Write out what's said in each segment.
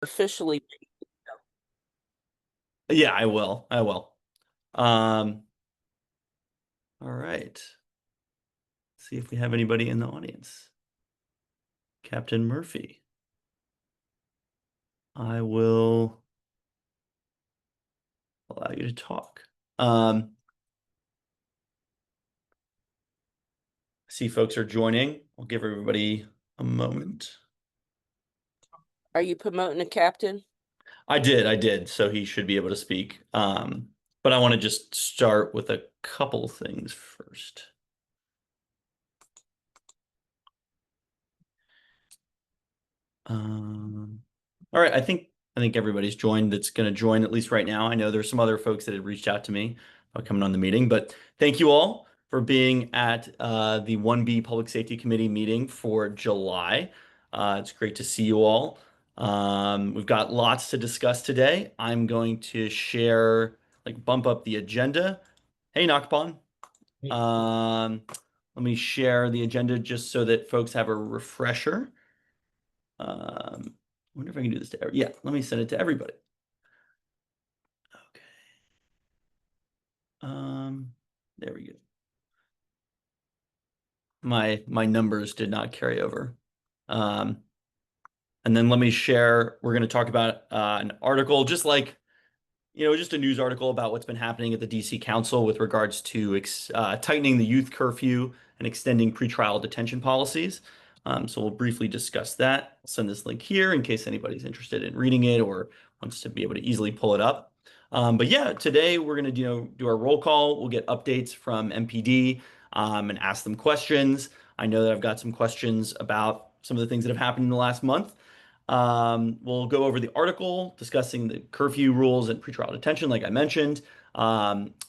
Officially. Yeah, I will. I will. All right. See if we have anybody in the audience. Captain Murphy. I will allow you to talk. See folks are joining. I'll give everybody a moment. Are you promoting a captain? I did, so he should be able to speak. But I want to just start with a couple things first. All right, I think everybody's joined that's going to join at least right now. I know there's some other folks that had reached out to me about coming on the meeting, but thank you all for being at the 1B Public Safety Committee meeting for July. It's great to see you all. We've got lots to discuss today. I'm going to share, like, bump up the agenda. Hey, Nakapon. Um, Let me share the agenda just so that folks have a refresher. I wonder if I can do this to yeah, let me send it to everybody. Okay. There we go. My numbers did not carry over. And then let me share, we're going to talk about an article, just like, just a news article about what's been happening at the DC Council with regards to tightening the youth curfew and extending pretrial detention policies. So we'll briefly discuss that. I'll send this link here in case anybody's interested in reading it or wants to be able to easily pull it up. But yeah, today we're going to do our roll call. We'll get updates from MPD and ask them questions. I know that I've got some questions about some of the things that have happened in the last month. We'll go over the article discussing the curfew rules and pretrial detention, like I mentioned.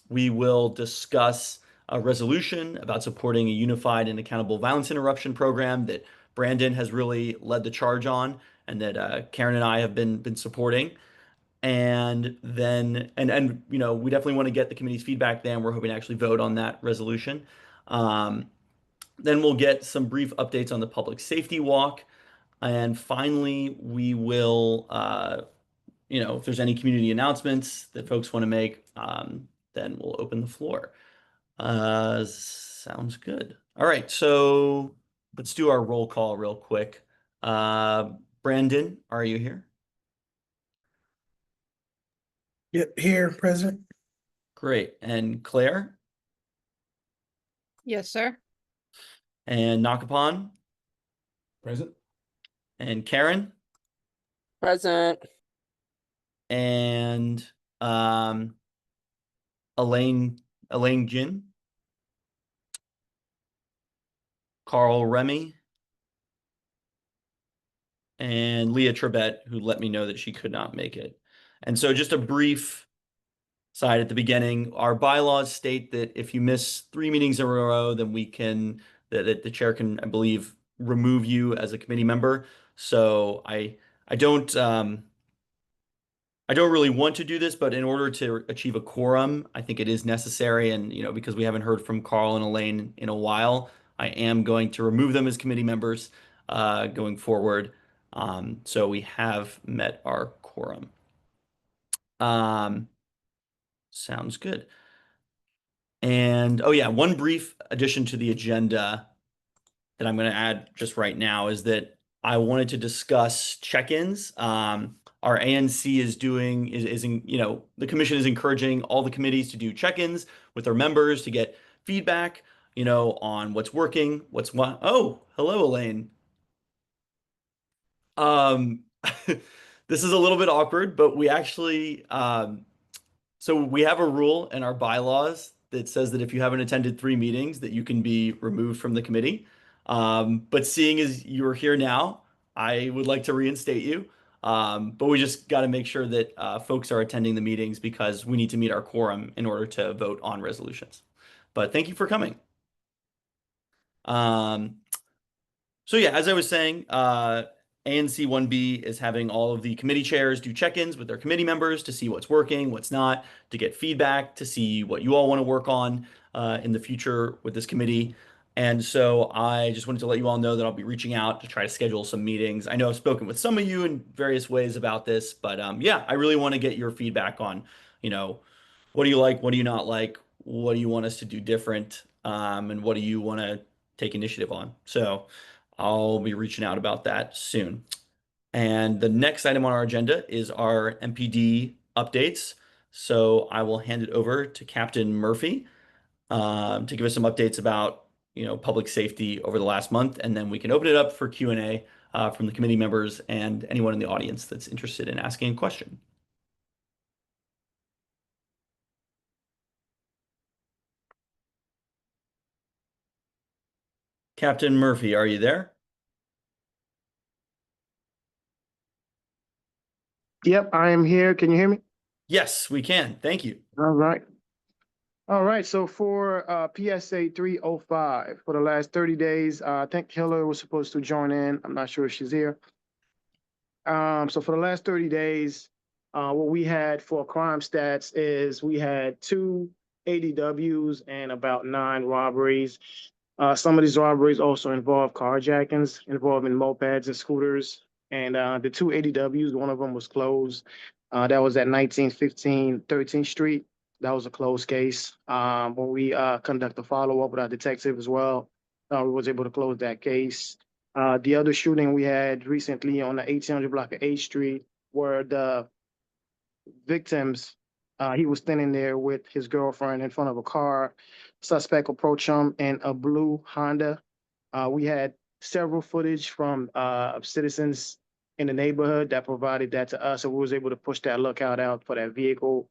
We will discuss a resolution about supporting a unified and accountable violence interruption program that Brandon has really led the charge on, and that Karen and I have been supporting. And then, we definitely want to get the committee's feedback there, and we're hoping to actually vote on that resolution. Then we'll get some brief updates on the public safety walk. And finally, we will, if there's any community announcements that folks want to make, then we'll open the floor. Sounds good. All right, so let's do our roll call real quick. Brandon, are you here? Yep, here, President. Great. And Claire Yes, sir. and Nakapon Present. and Karen Present. and Elaine Jin, Carl Remy, and Leah Trebet, who let me know that she could not make it. And so just a brief side at the beginning, our bylaws state that if you miss 3 meetings in a row, then that the chair can, I believe, remove you as a committee member. So I don't I don't really want to do this, but in order to achieve a quorum, I think it is necessary. And, because we haven't heard from Carl and Elaine in a while, I am going to remove them as committee members going forward. So we have met our quorum. Sounds good. And oh yeah, one brief addition to the agenda that I'm going to add just right now is that I wanted to discuss check-ins. Our ANC the commission is encouraging all the committees to do check-ins with their members to get feedback, on what's working, what's what. Oh, hello, Elaine. Um, this is a little bit awkward, but we actually, so we have a rule in our bylaws that says that if you haven't attended 3 meetings, that you can be removed from the committee. But seeing as you're here now, I would like to reinstate you. But we just got to make sure that folks are attending the meetings because we need to meet our quorum in order to vote on resolutions. But thank you for coming. Um, so yeah, as I was saying, ANC1B is having all of the committee chairs do check-ins with their committee members to see what's working, what's not, to get feedback, to see what you all want to work on in the future with this committee. And so I just wanted to let you all know that I'll be reaching out to try to schedule some meetings. I know I've spoken with some of you in various ways about this, but yeah, I really want to get your feedback on, you know, what do you like? What do you not like? What do you want us to do different? And what do you want to take initiative on? So I'll be reaching out about that soon. And the next item on our agenda is our MPD updates. So I will hand it over to Captain Murphy to give us some updates about, public safety over the last month, and then we can open it up for Q&A from the committee members and anyone in the audience that's interested in asking a question. Captain Murphy, are you there? Yep, I am here. Can you hear me? Yes, we can. Thank you. All right. All right. So for PSA 305, for the last 30 days, I think Hiller was supposed to join in. I'm not sure if she's here. So for the last 30 days, what we had for crime stats is we had 2 ADWs and about 9 robberies. Some of these robberies also involve carjackings involving mopeds and scooters. And the 2 ADWs, one of them was closed. That was at 1915 13th Street. That was a closed case. When we conduct a follow-up with our detective as well, we was able to close that case. The other shooting we had recently on the 1800 block of 8th Street, where the victims, he was standing there with his girlfriend in front of a car. Suspect approached him in a blue Honda. We had several footage from citizens in the neighborhood that provided that to us, so we was able to push that lookout out for that vehicle.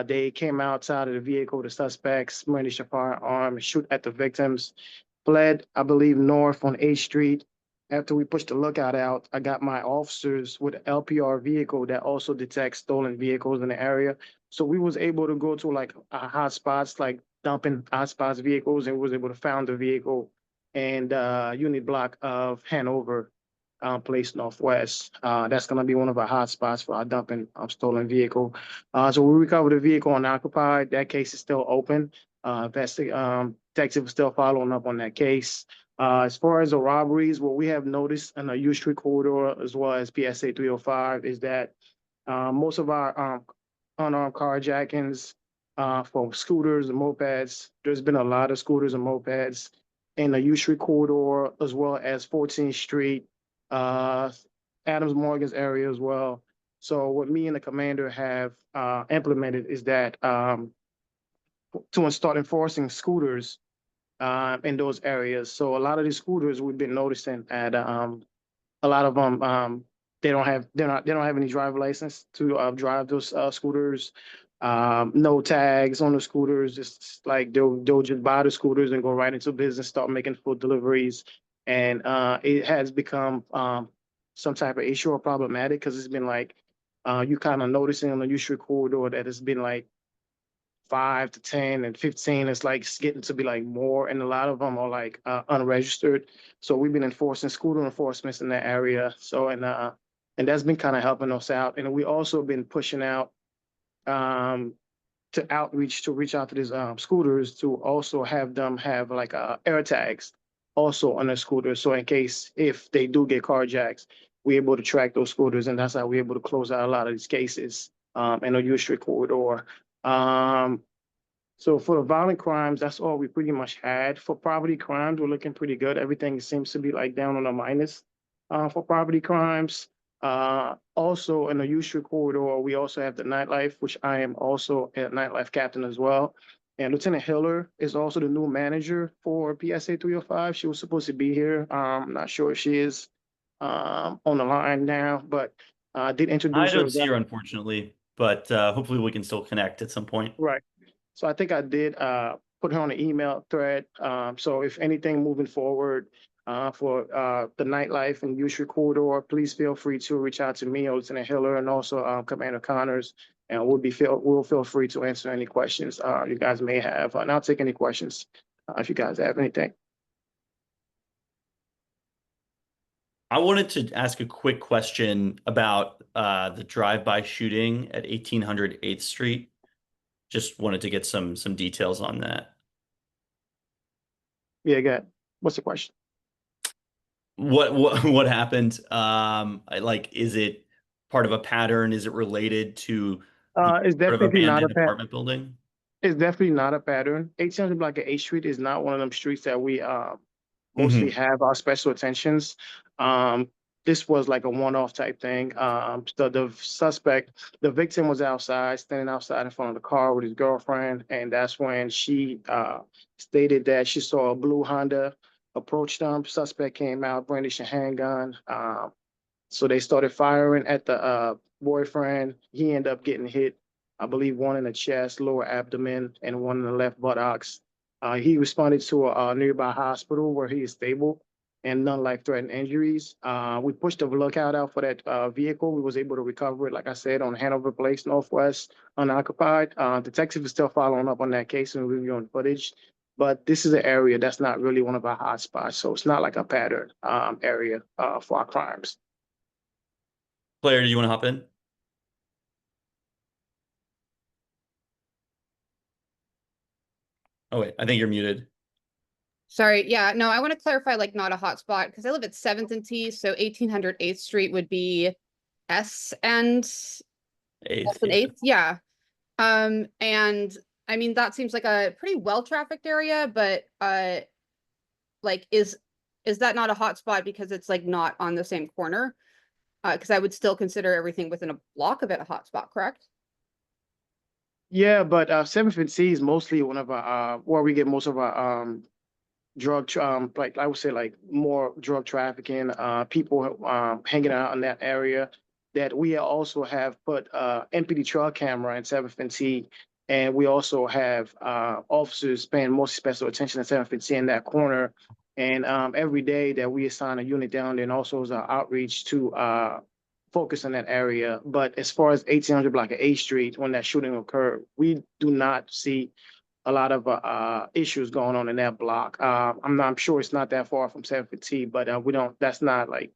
They came outside of the vehicle, the suspects brandished a firearm, shoot at the victims, fled, I believe, north on 8th Street. After we pushed the lookout out, I got my officers with an LPR vehicle that also detects stolen vehicles in the area. So we was able to go to like hot spots, like dumping hot spots vehicles, and was able to found the vehicle and unit block of Hanover Place Northwest. That's going to be one of our hot spots for our dumping of stolen vehicle. So we recovered the vehicle unoccupied. That case is still open. Detective is still following up on that case. As far as the robberies, what we have noticed in the U Street corridor as well as PSA 305 is that most of our unarmed carjackings for scooters and mopeds, there's been a lot of scooters and mopeds in the U Street corridor as well as 14th Street, Adams Morgan's area as well. So what me and the commander have implemented is that to start enforcing scooters in those areas. So a lot of these scooters we've been noticing at a lot of them they don't have any driver license to drive those scooters. No tags on the scooters. Just like they'll just buy the scooters and go right into business, start making food deliveries, and it has become some type of issue or problematic because it's been like you kind of noticing on the U Street corridor that it's been like 5 to 10 and 15. It's like it's getting to be like more, and a lot of them are like unregistered. So we've been enforcing scooter enforcements in that area. So and that's been kind of helping us out. And we also been pushing out to reach out to these scooters to also have them have like air tags also on their scooters. So in case if they do get carjacked, we're able to track those scooters, and that's how we're able to close out a lot of these cases in the U Street corridor. So for the violent crimes, that's all we pretty much had. For property crimes, we're looking pretty good. Everything seems to be like down on a minus for property crimes. Also in the U Street corridor, we also have the nightlife, which I am also a nightlife captain as well. And Lieutenant Hiller is also the new manager for PSA 305. She was supposed to be here. I'm not sure if she is on the line now, but I did I introduce her. don't see her, unfortunately, but hopefully we can still connect at some point. Right. So I think I did put her on an email thread. So if anything moving forward for the nightlife and U Street corridor, please feel free to reach out to me or Lieutenant Hiller and also Commander Connors, and we'll feel free to answer any questions you guys may have. And I'll take any questions if you guys have anything. I wanted to ask a quick question about the drive-by shooting at 1800 8th Street. Just wanted to get some details on that. Yeah, go ahead. What's the question? What happened? Like, is it part of a pattern? Is it related to the It's sort of definitely not a abandoned apartment building? It's definitely not a pattern. 800 block of A Street is not one of them streets that we mostly have our special attentions. Um, this was like a one-off type thing. So the victim was outside, standing outside in front of the car with his girlfriend, and that's when she stated that she saw a blue Honda approach them. Suspect came out brandishing a handgun. So they started firing at the boyfriend. He ended up getting hit, I believe, one in the chest, lower abdomen, and one in the left buttocks. He responded to a nearby hospital where he is stable and none life-threatening injuries. We pushed the lookout out for that vehicle. We was able to recover it, like I said, on Hanover Place, Northwest, unoccupied. Detective is still following up on that case and reviewing footage. But this is an area that's not really one of our hot spots, so it's not like a pattern area for our crimes. Claire, do you want to hop in? Oh wait, I think you're muted. Sorry, yeah, no, I want to clarify, like, not a hotspot, because I live at 7th and T, so 1800 8th Street would be S and Eighth, and yeah. 8th, yeah. And I mean, that seems like a pretty well-trafficked area, but like, is that not a hotspot because it's like not on the same corner? Because I would still consider everything within a block of it a hotspot, correct? Yeah, but 7th and C is mostly one of our where we get most of our like I would say like more drug trafficking, people hanging out in that area. That we also have put MPD trail camera in 7th and T, and we also have officers paying more special attention to 7th and T in that corner. And every day that we assign a unit down there, and also as our outreach to focus on that area. But as far as 1800 block of A Street, when that shooting occurred, we do not see a lot of issues going on in that block. I'm sure it's not that far from 7th T, but we don't. That's not like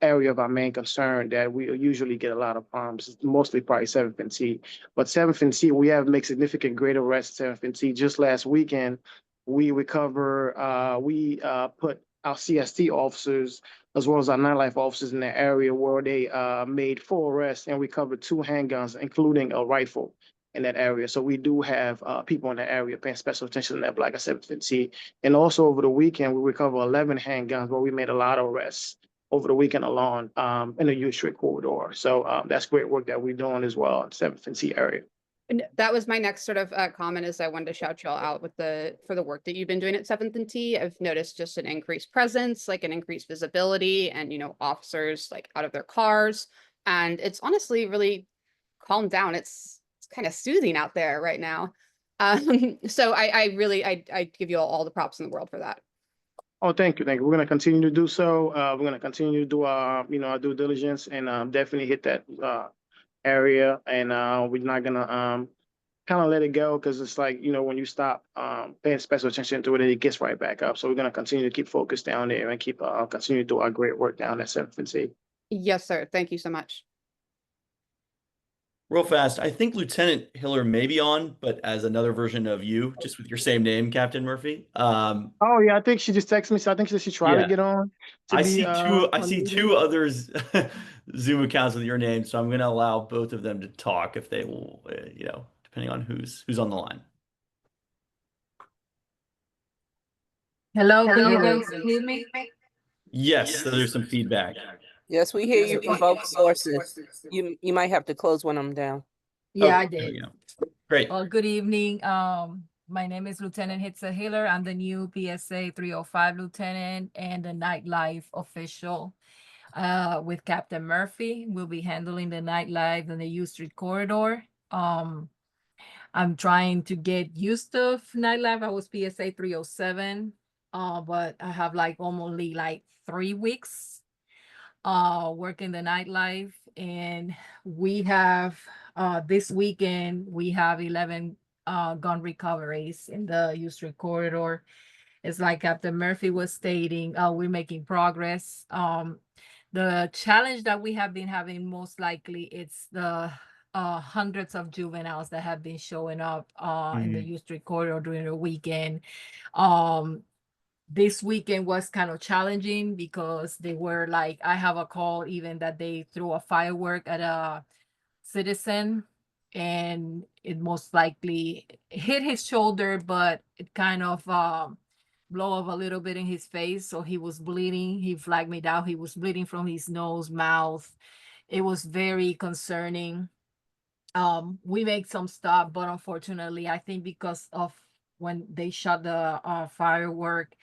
area of our main concern that we usually get a lot of problems. It's mostly probably 7th T, but 7th T we have made significant great arrests. 7th T just last weekend we recover. We put our CST officers as well as our nightlife officers in the area where they made 4 arrests and recovered 2 handguns, including a rifle in that area. So we do have people in that area paying special attention to that, like I said, 50. And also over the weekend, we recovered 11 handguns where we made a lot of arrests over the weekend alone in the U Street corridor. So that's great work that we're doing as well in 7th and T area. And that was my next sort of comment, is I wanted to shout y'all out with for the work that you've been doing at 7th and T. I've noticed just an increased presence, like an increased visibility, and, you know, officers like out of their cars. And it's honestly really calmed down. It's kind of soothing out there right now. So I really, I give you all the props in the world for that. Oh, thank you. Thank you. We're going to continue to do so. We're going to continue to do our, our due diligence and definitely hit that area. And we're not going to kind of let it go because it's like, when you stop paying special attention to it, it gets right back up. So we're going to continue to keep focused down there and keep continue to do our great work down at 7th and T. Yes, sir. Thank you so much. Real fast, I think Lieutenant Hiller may be on, but as another version of you, just with your same name, Captain Murphy. Oh yeah, I think she just texted me, so I think she should try to get on. I see two others Zoom accounts with your name, so I'm going to allow both of them to talk if they will, depending on who's on the line. Hello, can you guys hear me? Yes, so there's some feedback. Yes, we hear you from both sources. You might have to close one of them down. Yeah, I There we did. go. Great. Well, good evening. My name is Lieutenant Hitza Hiller. I'm the new PSA 305 lieutenant and the nightlife official with Captain Murphy. We'll be handling the nightlife in the U Street corridor. I'm trying to get used to nightlife. I was PSA 307, but I have like only like 3 weeks working the nightlife, and we have this weekend we have 11 gun recoveries in the U Street corridor. It's like Captain Murphy was stating, we're making progress. The challenge that we have been having, most likely it's the hundreds of juveniles that have been showing up in the U Street corridor during the weekend. this weekend was kind of challenging because they were like, I have a call even that they threw a firework at a citizen, and it most likely hit his shoulder, but it kind of blow up a little bit in his face. So he was bleeding. He flagged me down. He was bleeding from his nose, mouth. It was very concerning. We made some stop, but unfortunately, I think because of when they shot the firework,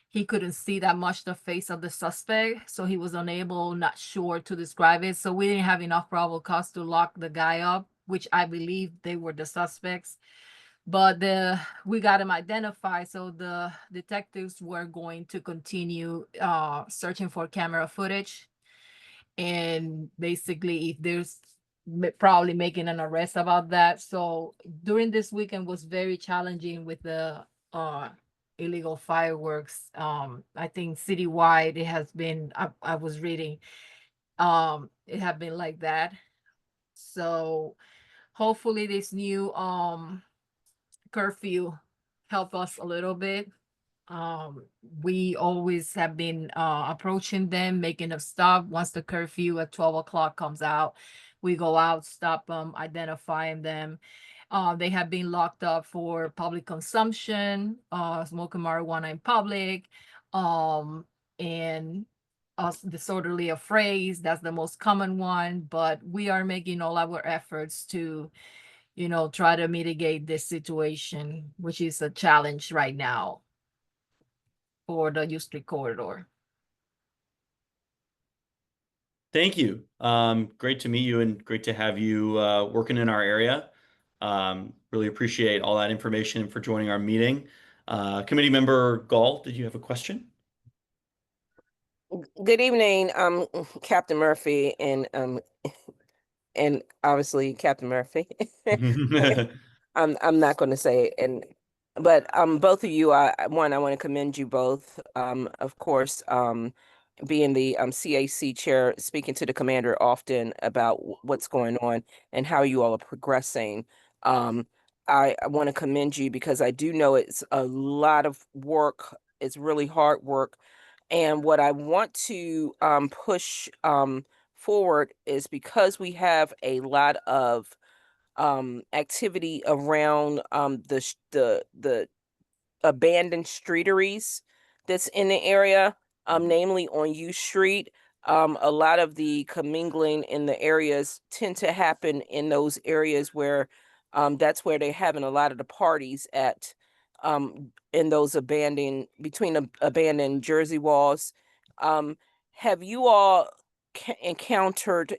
he couldn't see that much the face of the suspect, so he was unable, not sure to describe it. So we didn't have enough probable cause to lock the guy up, which I believe they were the suspects. But we got him identified, so the detectives were going to continue searching for camera footage, and basically if there's probably making an arrest about that. So during this weekend was very challenging with the illegal fireworks. I think citywide it has been, I was reading, it had been like that. So hopefully this new curfew help us a little bit. We always have been approaching them, making them stop. Once the curfew at 12 o'clock comes out, we go out, stop them, identifying them. They have been locked up for public consumption, smoking marijuana in public, and disorderly of phrase. That's the most common one, but we are making all our efforts to, try to mitigate this situation, which is a challenge right now for the U Street corridor. Thank you. Great to meet you and great to have you working in our area. Really appreciate all that information for joining our meeting. Committee member Gall, did you have a question? Good evening, Captain Murphy and obviously Captain Murphy. I'm not going to say it, but both of you, I want to commend you both. Of course, being the CAC chair, speaking to the commander often about what's going on and how you all are progressing. I want to commend you because I do know it's a lot of work. It's really hard work. And what I want to push forward is because we have a lot of activity around the abandoned streeteries that's in the area, namely on U Street. A lot of the commingling in the areas tend to happen in those areas where that's where they're having a lot of the parties at, in those between the abandoned Jersey walls. Have you all encountered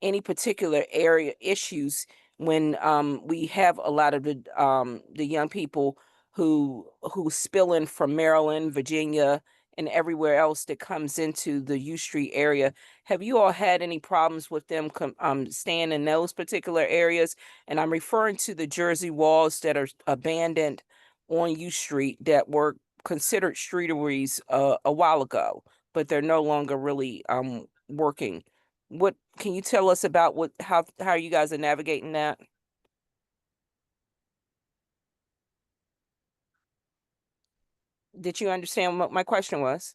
any particular area issues when we have a lot of the young people who spill in from Maryland, Virginia, and everywhere else that comes into the U Street area? Have you all had any problems with them staying in those particular areas? And I'm referring to the Jersey walls that are abandoned on U Street that were considered streeteries a while ago, but they're no longer really working. What can you tell us about how you guys are navigating that? Did you understand what my question was?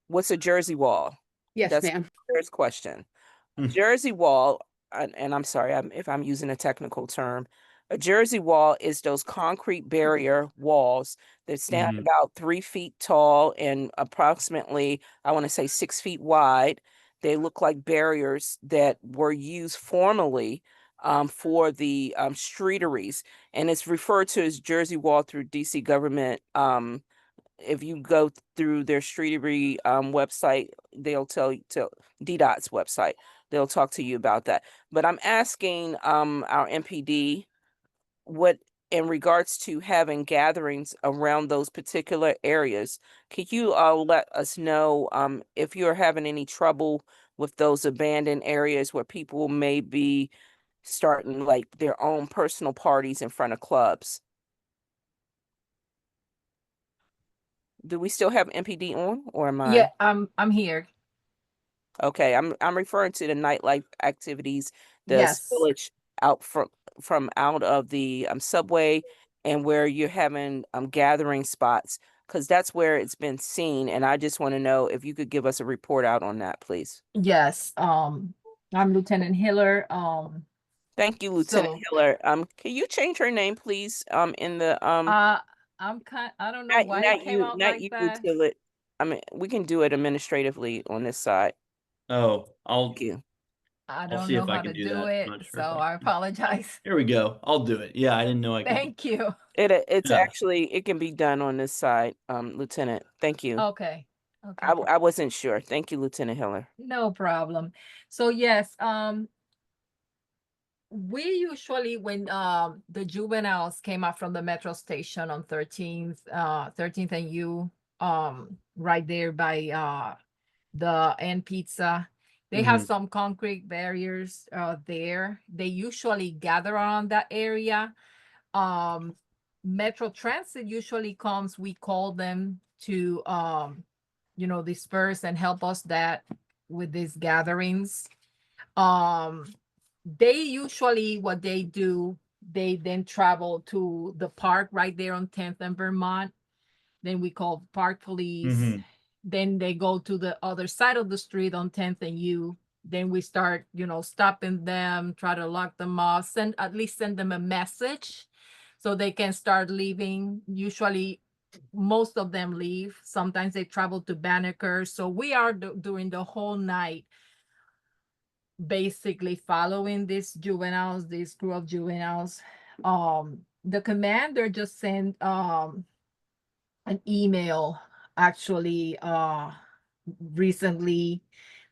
What's a Jersey wall? Yes, That's ma'am. the first question. Hmm. Jersey wall, and I'm sorry if I'm using a technical term. A Jersey wall is those concrete barrier walls that stand Mhm. about 3 feet tall and approximately, I want to say 6 feet wide. They look like barriers that were used formerly for the streeteries, and it's referred to as Jersey wall through DC government. If you go through their streetery website, they'll tell DDOT's website. They'll talk to you about that. But I'm asking our MPD what, in regards to having gatherings around those particular areas, could you let us know if you're having any trouble with those abandoned areas where people may be starting like their own personal parties in front of clubs? Do we still have MPD on, or am Yeah, I? I'm here. Okay, I'm referring to the nightlife activities, the Yes. spillage out from out of the subway and where you're having gathering spots, because that's where it's been seen. And I just want to know if you could give us a report out on that, please. Yes, I'm Lieutenant Hiller. Thank you, Lieutenant So Hiller. Can you change her name, please? In the I don't know why it came out not like you, that. Lieutenant. I mean, we can do it administratively on this side. Oh, Thank you. I I'll don't see know if I how can to do do that. I'm it, not sure so if I I can. apologize. Here we go. I'll do it. Yeah, I didn't know I could do Thank you. It's Yeah. actually, it can be done on this side, Lieutenant. Thank you. Okay. Okay. I wasn't sure. Thank you, Lieutenant Hiller. No problem. So yes, we usually when the juveniles came up from the metro station on 13th and U, right there by the N Pizza, they have Mhm. some concrete barriers there. They usually gather around that area. um Metro Transit usually comes, we call them to disperse and help us that with these gatherings. um they usually, what they do, they then travel to the park right there on 10th and Vermont. Then we call park police. Mhm. Then they go to the other side of the street on 10th and U. Then we start, stopping them, try to lock them off, send them a message so they can start leaving. Usually, most of them leave. Sometimes they travel to Banneker. So we are during the whole night basically following this crew of juveniles. The commander just sent an email actually recently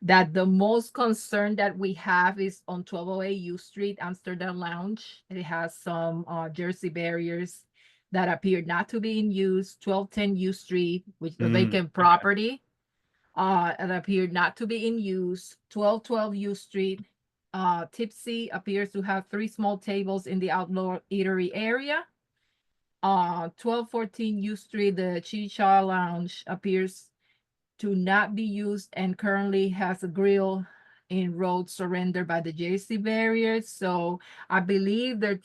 that the most concern that we have is on 1208 U Street, Amsterdam Lounge. It has some Jersey barriers that appear not to be in use. 1210 U Street, which is a vacant Okay. property, it appeared not to be in use. 1212 U Street, Tipsy appears to have 3 small tables in the outdoor eatery area. 1214 U Street, the Chicha Lounge appears to not be used and currently has a grill in road surrendered by the JC barriers. So I believe the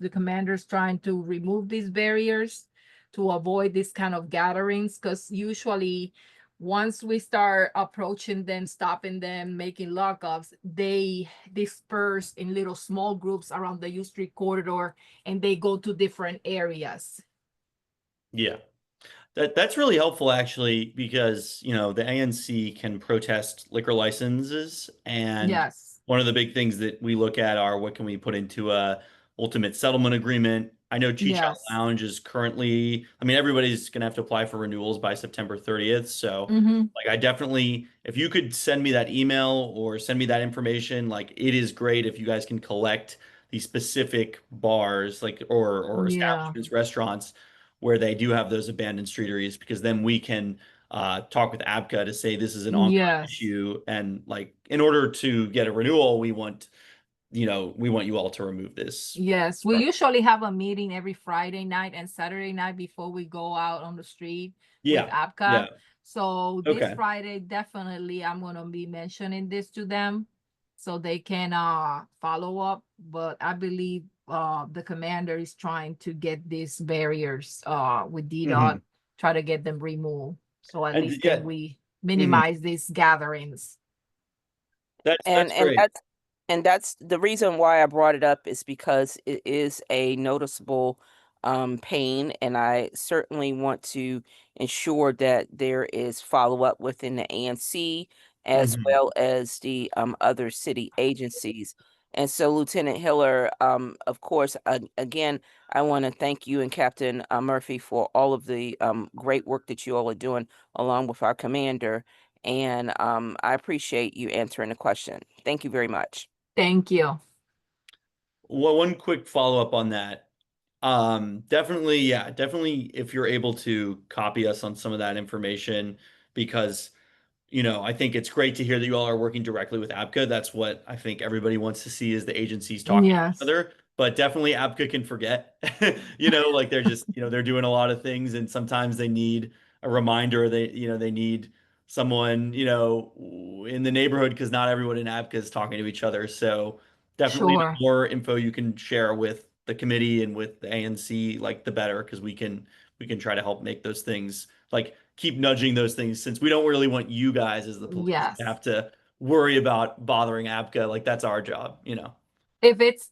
commander's trying to remove these barriers to avoid this kind of gatherings, because usually once we start approaching them, stopping them, making lockups, they disperse in little small groups around the U Street corridor and they go to different areas. Yeah. That's really helpful actually because, the ANC can protest liquor licenses, and Yes. one of the big things that we look at are what can we put into a ultimate settlement agreement. I know Chicha Yes. Lounge is currently, I mean, everybody's going to have to apply for renewals by September 30th. So, Mm-hmm. like, I definitely, if you could send me that email or send me that information, like, it is great if you guys can collect these specific bars, like, or Yeah. establishments, restaurants where they do have those abandoned street areas, because then we can talk with ABCA to say this is an ongoing Yes. issue, and like in order to get a renewal, we want you all to remove this. Yes, we usually have a meeting every Friday night and Saturday night before we go out on the street with Yeah, APCA. yeah, So this okay. Friday, definitely I'm gonna be mentioning this to them so they can follow up. But I believe the commander is trying to get these barriers with DDOT, Mhm. try to get them removed. So at And least yeah, then we mhm. minimize these gatherings. That's And great. that's the reason why I brought it up, is because it is a noticeable pain, and I certainly want to ensure that there is follow-up within the ANC as Mhm. well as the other city agencies. And so, Lieutenant Hiller, of course, again, I want to thank you and Captain Murphy for all of the great work that you all are doing along with our commander. And I appreciate you answering the question. Thank you very much. Thank you. Well, one quick follow-up on that. Definitely, yeah, definitely if you're able to copy us on some of that information, because I think it's great to hear that you all are working directly with APCA. That's what I think everybody wants to see, is the agencies talking to each Yes, other. But definitely APCA can forget. Like they're just, they're doing a lot of things, and sometimes they need a reminder. They need someone, in the neighborhood, because not everyone in APCA is talking to each other. So definitely the sure. more info you can share with the committee and with the ANC, like the better, because we can try to help make those things, like keep nudging those things, since we don't really want you guys as the police Yes. to have to worry about bothering APCA. Like that's our job, you know. If it's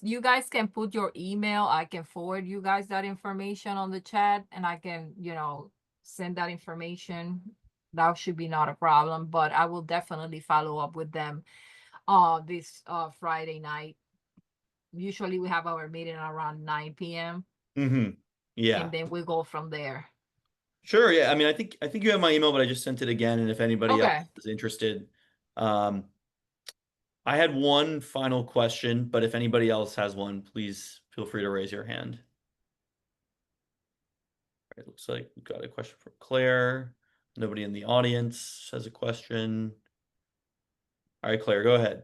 you guys can put your email, I can forward you guys that information on the chat, and I can, you know, send that information. That should be not a problem, but I will definitely follow up with them this Friday night. Usually we have our meeting around 9 p.m. Yeah. and then we go from there. Sure. Yeah. I mean, I think you have my email, but I just sent it again. And if anybody else Okay. is interested, I had one final question, but if anybody else has one, please feel free to raise your hand. It looks like we've got a question from Claire. Nobody in the audience has a question. All right, Claire, go ahead.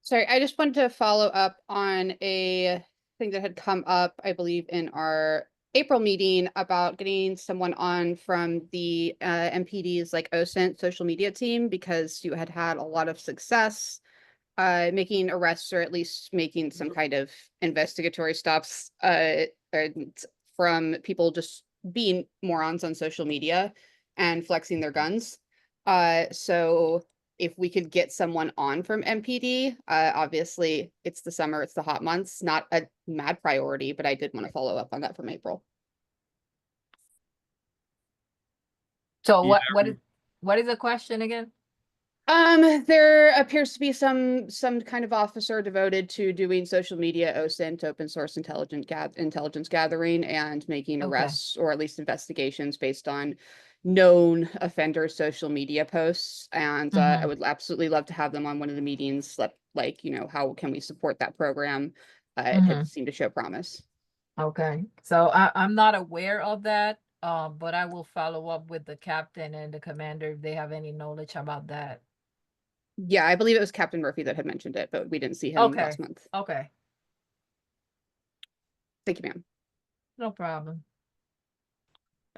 Sorry, I just wanted to follow up on a thing that had come up, I believe, in our April meeting about getting someone on from the MPD's like OSINT social media team, because you had had a lot of success making arrests, or at least making some kind of investigatory stops from people just being morons on social media and flexing their guns. So if we could get someone on from MPD, obviously it's the summer, it's the hot months, not a mad priority, but I did want to follow up on that from April. So Yeah. what is the question again? There appears to be some kind of officer devoted to doing social media OSINT, open source intelligence gathering, and making Okay. arrests or at least investigations based on known offenders' social media posts. And I would absolutely love to have them on one of the meetings. Like, you know, how can we support that program? It had seemed to show promise. Okay, so I'm not aware of that, but I will follow up with the captain and the commander if they have any knowledge about that. Yeah, I believe it was Captain Murphy that had mentioned it, but we didn't see him Okay. last month. Okay, Thank you, ma'am. no problem.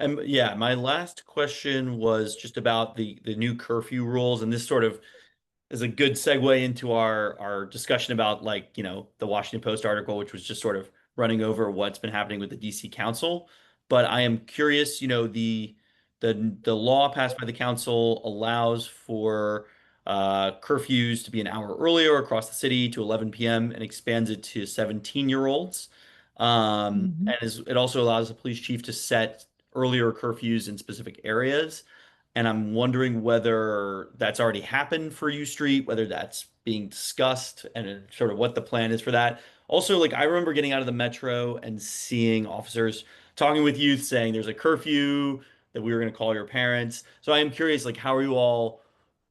And yeah, my last question was just about the new curfew rules, and this sort of is a good segue into our discussion about, like, you know, the Washington Post article, which was just sort of running over what's been happening with the DC Council. But I am curious, you know, the law passed by the council allows for curfews to be an hour earlier across the city to 11 p.m. and expands it to 17-year-olds. And it also allows the police chief to set earlier curfews in specific areas. And I'm wondering whether that's already happened for U Street, whether that's being discussed, and sort of what the plan is for that. Also, like, I remember getting out of the metro and seeing officers talking with youth saying there's a curfew, that we were going to call your parents. So I am curious, like, how are you all,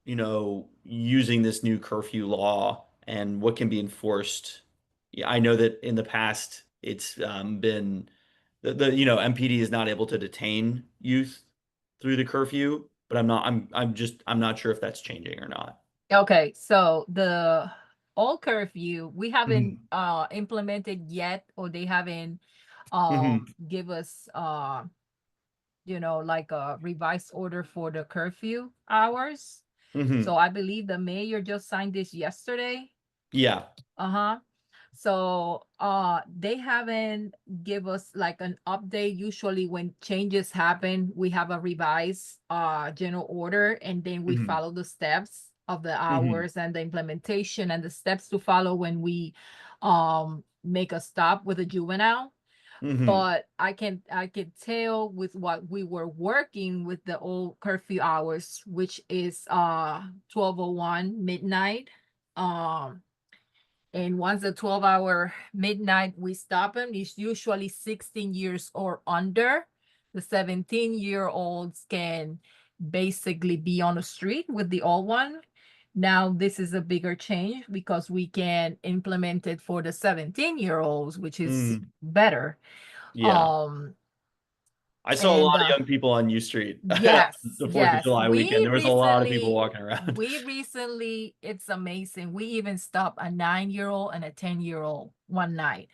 you know, using this new curfew law and what can be enforced? Yeah, I know that in the past it's been the you know, MPD is not able to detain youth through the curfew, but I'm not sure if that's changing or not. Okay, so the all curfew we haven't Mhm. implemented yet, or they haven't give us you know, like a revised order for the curfew hours. So I believe the mayor just signed this yesterday. Yeah. Uh-huh. So they haven't give us like an update. Usually when changes happen, we have a revised general order, and then we follow the steps of the hours and the implementation and the steps to follow when we make a stop with a juvenile. But I can tell with what we were working with the old curfew hours, which is 12:01 midnight. And once the 12-hour midnight, we stop them. It's usually 16 years or under. The 17-year-olds can basically be on the street with the old one. Now, this is a bigger change because we can implement it for the 17-year-olds, which is better. Yeah. I saw a And lot of young people on U Street yes, the 4th of yes. July weekend. There was a lot of people walking around. We recently, it's amazing. We even stopped a 9-year-old and a 10-year-old one night.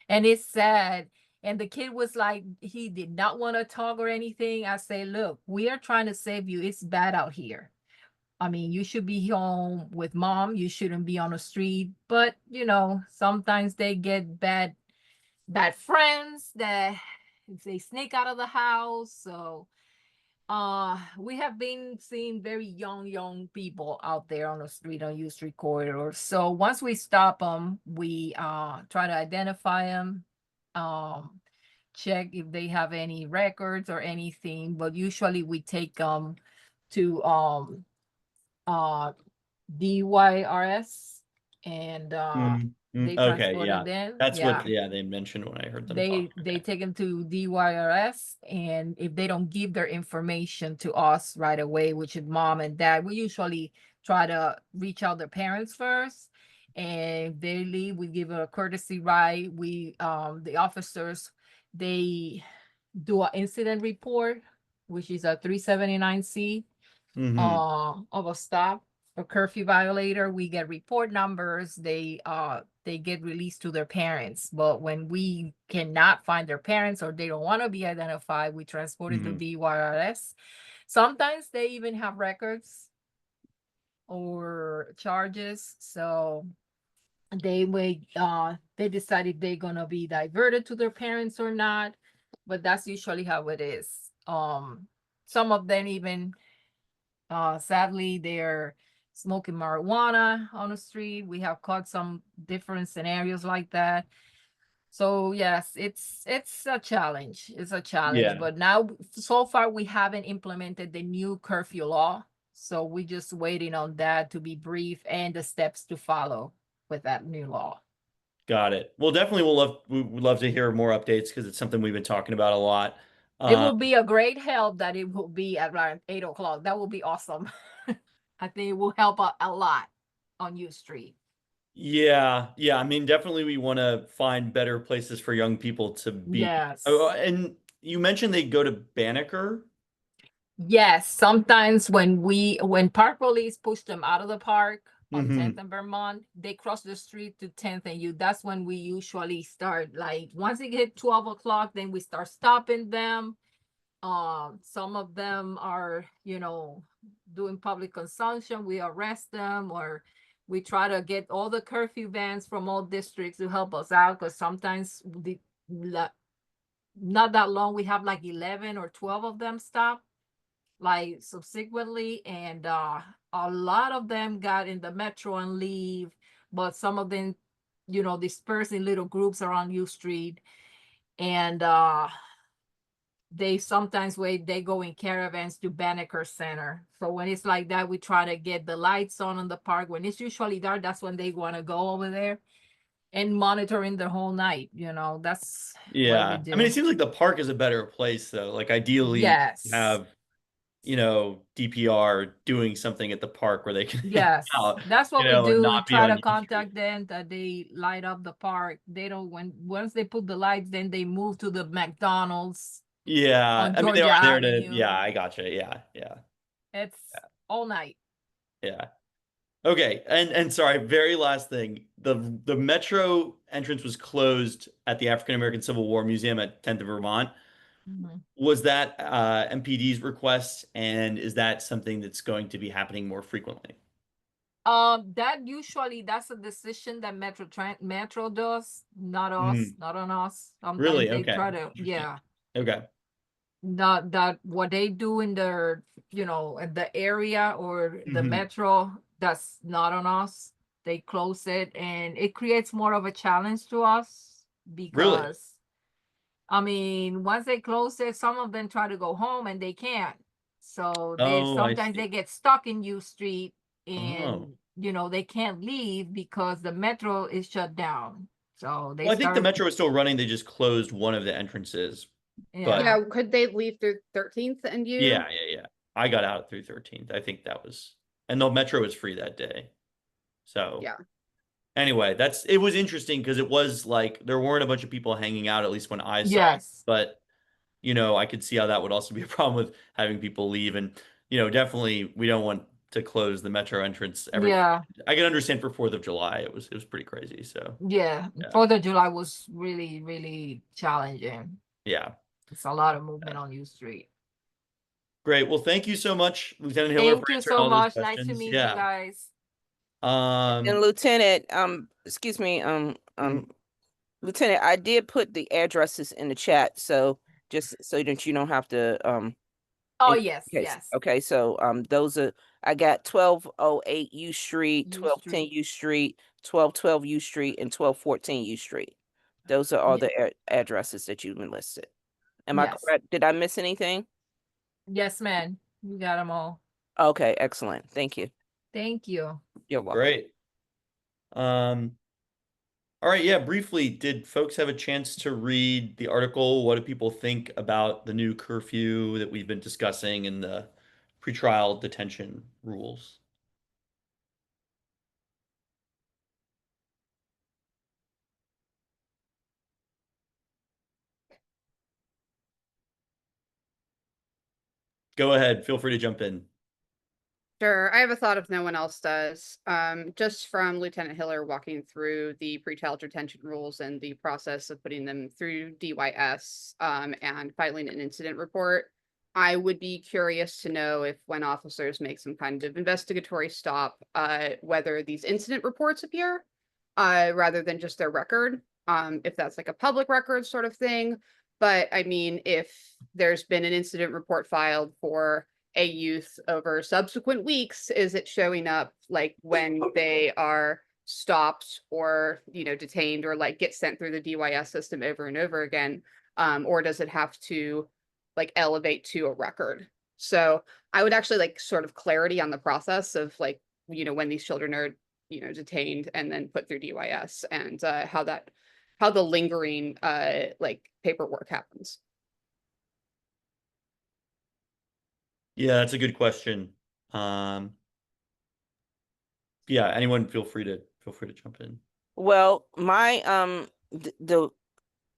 And it's sad. And the kid was like, he did not want to talk or anything. I say, look, we are trying to save you. It's bad out here. I mean, you should be home with mom. You shouldn't be on the street. But you know, sometimes they get bad friends that they sneak out of the house. So we have been seeing very young people out there on the street on U Street corridor. So once we stop them, we try to identify them, um check if they have any records or anything, but usually we take them to uh DYRS, and they Okay, transported yeah. them. That's what, Yeah, yeah, they mentioned when I heard them talk. they Okay. take them to DYRS, and if they don't give their information to us right away, which is mom and dad, we usually try to reach out their parents first. And if they leave, we give a courtesy ride. We the officers, they do an incident report, which is a 379C Hmm. of a stop, a curfew violator. We get report numbers. They get released to their parents. But when we cannot find their parents or they don't want to be identified, we transport it to DYRS. Sometimes they even have records or charges. So they decide if they're gonna be diverted to their parents or not. But that's usually how it is. Some of them even sadly, they're smoking marijuana on the street. We have caught some different scenarios like that. So yes, it's a challenge. It's a challenge. Yeah, But now, so far, we haven't implemented the new curfew law. So we're just waiting on that to be brief and the steps to follow with that new law. got it. Well, definitely we would love to hear more updates because it's something we've been talking about a lot. It Um, will be a great help that it will be at around 8 o'clock. That will be awesome. I think it will help a lot on U Street. yeah, yeah. I mean, definitely we want to find better places for young people to be. Oh, Yes. and you mentioned they go to Banneker. Yes, sometimes when park police push them out of the park on 10th Hmm. and Vermont, they cross the street to 10th and U. That's when we usually start. Like once they get 12 o'clock, then we start stopping them. Some of them are, doing public consumption. We arrest them, or we try to get all the curfew vans from all districts to help us out, because sometimes not that long we have like 11 or 12 of them stop like subsequently, and a lot of them got in the metro and leave, but some of them disperse in little groups around U Street, and they sometimes wait, they go in caravans to Banneker Center. So when it's like that, we try to get the lights on the park. When it's usually dark, that's when they want to go over there and monitoring the whole night. That's what we Yeah. I mean, do. it seems like the park is a better place though. Like ideally Yes. have, DPR doing something at the park where they can hang Yes, out, that's what we and do. We not be try on to U Street. contact them that they light up the park. They don't once they put the lights, then they move to the McDonald's Yeah. on I mean, they Georgia are there to, Avenue. yeah, I gotcha. Yeah. Yeah. It's all night. Yeah. Okay. And sorry, very last thing. The Metro entrance was closed at the African American Civil War Museum at 10th of Vermont. Mhm. Was that MPD's request, and is that something that's going to be happening more frequently? That's a decision that Metro does, not us, Mhm. not on us. Sometimes Really? they Okay. try to, Interesting. yeah, Okay. not that what they do in their, in the area or the Mhm. metro, that's not on us. They close it, and it creates more of a challenge to us Really? because, I mean, once they close it, some of them try to go home and they can't. So they Oh, I sometimes see. they get stuck in U Street, Oh. and they can't leave because the metro is shut down. So they Well, I think the start, Metro is still running. They just closed one of the entrances. But yeah. Yeah, could they leave through 13th and yeah, you? yeah, yeah. I got out through 13th. I think that was, and the Metro was free that day. So Yeah. anyway, it was interesting because it was like there weren't a bunch of people hanging out, at least when I saw it. Yes. But, I could see how that would also be a problem with having people leave. And, definitely we don't want to close the Metro entrance every. Yeah. I can understand for 4th of July. It was pretty crazy. So Yeah. yeah. 4th of July was really, really challenging. Yeah. It's a lot of movement on U Street. Great. Well, thank you so much, Lieutenant Hiller, Thank for you answering so all those much. Nice to questions. meet you Yeah. guys. And Lieutenant, excuse me, Lieutenant, I did put the addresses in the chat, so just so that you don't have to Oh, in yes, case. yes. Okay, so those are, I got 1208 U Street, U 1210 Street. U Street, 1212 U Street, and 1214 U Street. Those are all Ye- the addresses that you've been listed. Am I Yes. correct? Did I miss anything? Yes, man. You got them all. Okay, excellent. Thank you. Thank you. You're welcome. Great. All right, yeah, briefly, did folks have a chance to read the article? What do people think about the new curfew that we've been discussing and the pretrial detention rules? Go ahead, feel free to jump in. Sure, I have a thought if no one else does. Just from Lieutenant Hiller walking through the pretrial detention rules and the process of putting them through DYS and filing an incident report, I would be curious to know if when officers make some kind of investigatory stop, whether these incident reports appear rather than just their record, if that's like a public record sort of thing. But I mean, if there's been an incident report filed for a youth over subsequent weeks, is it showing up like when they are stopped or detained or like get sent through the DYS system over and over again, or does it have to like elevate to a record? So I would actually like sort of clarity on the process of like when these children are detained and then put through DYS and how the lingering like paperwork happens. Yeah, that's a good question. Yeah, anyone feel free to jump in. Well, my the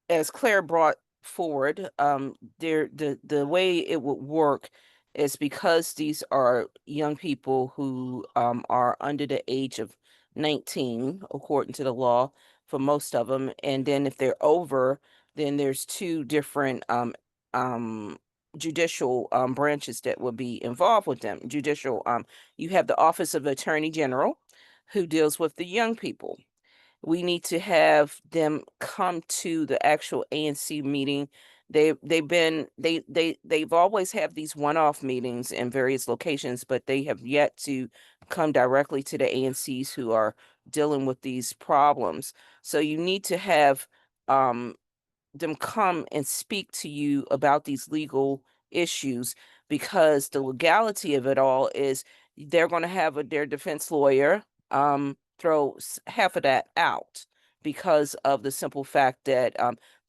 as Claire brought forward, the way it would work is because these are young people who are under the age of 19, according to the law, for most of them, and then if they're over, then there's two different um judicial branches that will be involved with them. Judicial, you have the Office of Attorney General, who deals with the young people. We need to have them come to the actual ANC meeting. They've always have these one-off meetings in various locations, but they have yet to come directly to the ANCs who are dealing with these problems. So you need to have um them come and speak to you about these legal issues, because the legality of it all is they're going to have their defense lawyer throw half of that out, because of the simple fact that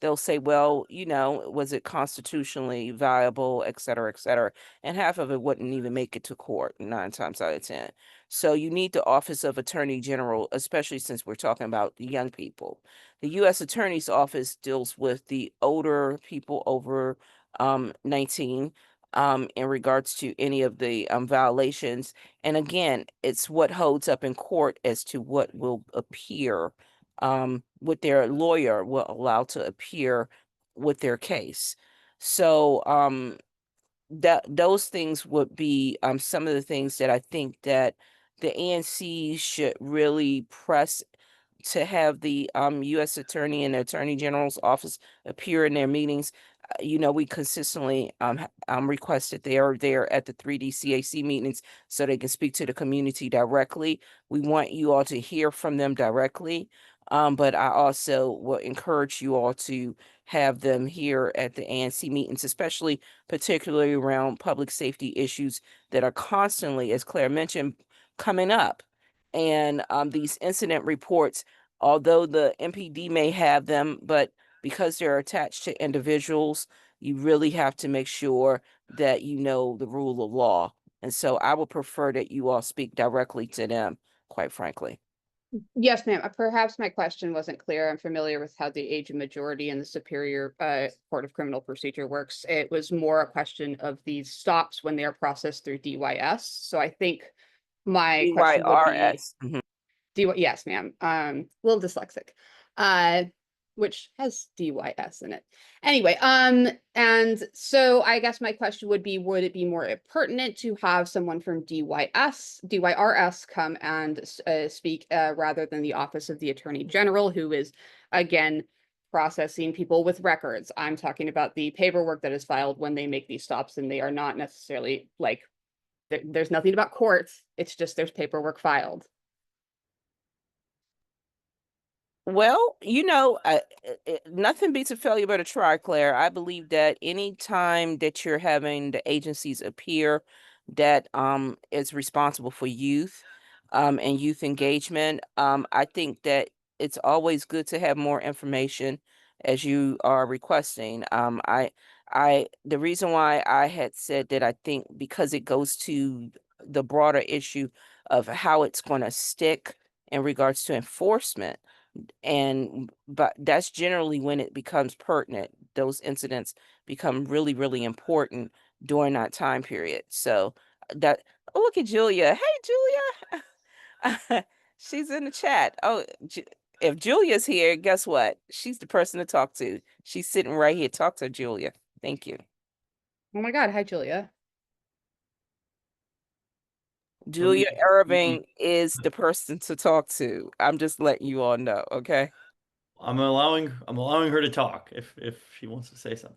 they'll say, well, was it constitutionally viable, et cetera, et cetera, and half of it wouldn't even make it to court 9 times out of 10. So you need the Office of Attorney General, especially since we're talking about the young people. The U.S. Attorney's Office deals with the older people over 19 in regards to any of the violations. And again, it's what holds up in court as to what will appear, what their lawyer will allow to appear with their case. So that those things would be some of the things that I think that the ANC should really press to have the U.S. Attorney and the Attorney General's office appear in their meetings. We consistently requested they are there at the 3D CAC meetings so they can speak to the community directly. We want you all to hear from them directly, but I also will encourage you all to have them here at the ANC meetings, especially particularly around public safety issues that are constantly, as Claire mentioned, coming up. And these incident reports, although the MPD may have them, but because they're attached to individuals, you really have to make sure that you know the rule of law. And so I would prefer that you all speak directly to them, quite frankly. Yes, ma'am. Perhaps my question wasn't clear. I'm familiar with how the age of majority in the Superior Court of Criminal Procedure works. It was more a question of these stops when they are processed through DYS. So I think my question would be DYRS. yes, ma'am. A little dyslexic. which has DYS in it. Anyway, and so I guess my question would be, would it be more pertinent to have someone from DYRS come and speak rather than the Office of the Attorney General, who is, again, processing people with records? I'm talking about the paperwork that is filed when they make these stops, and they are not necessarily like, there's nothing about courts. It's just there's paperwork filed. Well, nothing beats a failure but a try, Claire. I believe that any time that you're having the agencies appear that is responsible for youth and youth engagement, I think that it's always good to have more information as you are requesting. The reason why I had said that, I think because it goes to the broader issue of how it's going to stick in regards to enforcement, but that's generally when it becomes pertinent. Those incidents become really, really important during that time period. So that, oh, look at Julia. Hey, Julia. She's in the chat. Oh, if Julia's here, guess what? She's the person to talk to. She's sitting right here. Talk to Julia. Thank you. Oh my God. Hi, Julia. Julia Irving is the person to talk to. I'm just letting you all know, okay? I'm allowing her to talk if she wants to say something.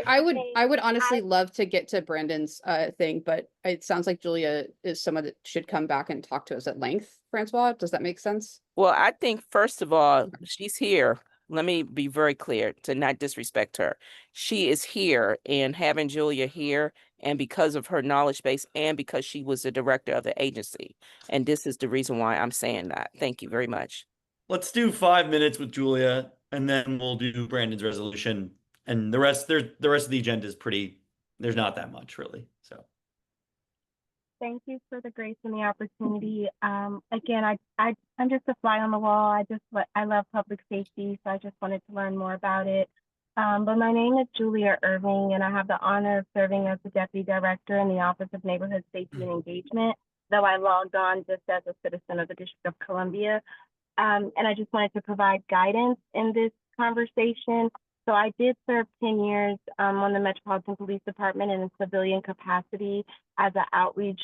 I would honestly love to get to Brandon's thing, but it sounds like Julia is someone that should come back and talk to us at length. Francois, does that make sense? Well, I think first of all, she's here. Let me be very clear to not disrespect her. She is here, and having Julia here, and because of her knowledge base and because she was the director of the agency. And this is the reason why I'm saying that. Thank you very much. Let's do 5 minutes with Julia, and then we'll do Brandon's resolution. And the rest of the agenda is pretty, there's not that much really. So thank you for the grace and the opportunity. Again, I'm just a fly on the wall. I love public safety, so I just wanted to learn more about it. But my name is Julia Irving, and I have the honor of serving as the Deputy Director in the Office of Neighborhood Safety and Engagement, though I logged on just as a citizen of the District of Columbia. And I just wanted to provide guidance in this conversation. So I did serve 10 years on the Metropolitan Police Department in a civilian capacity as an outreach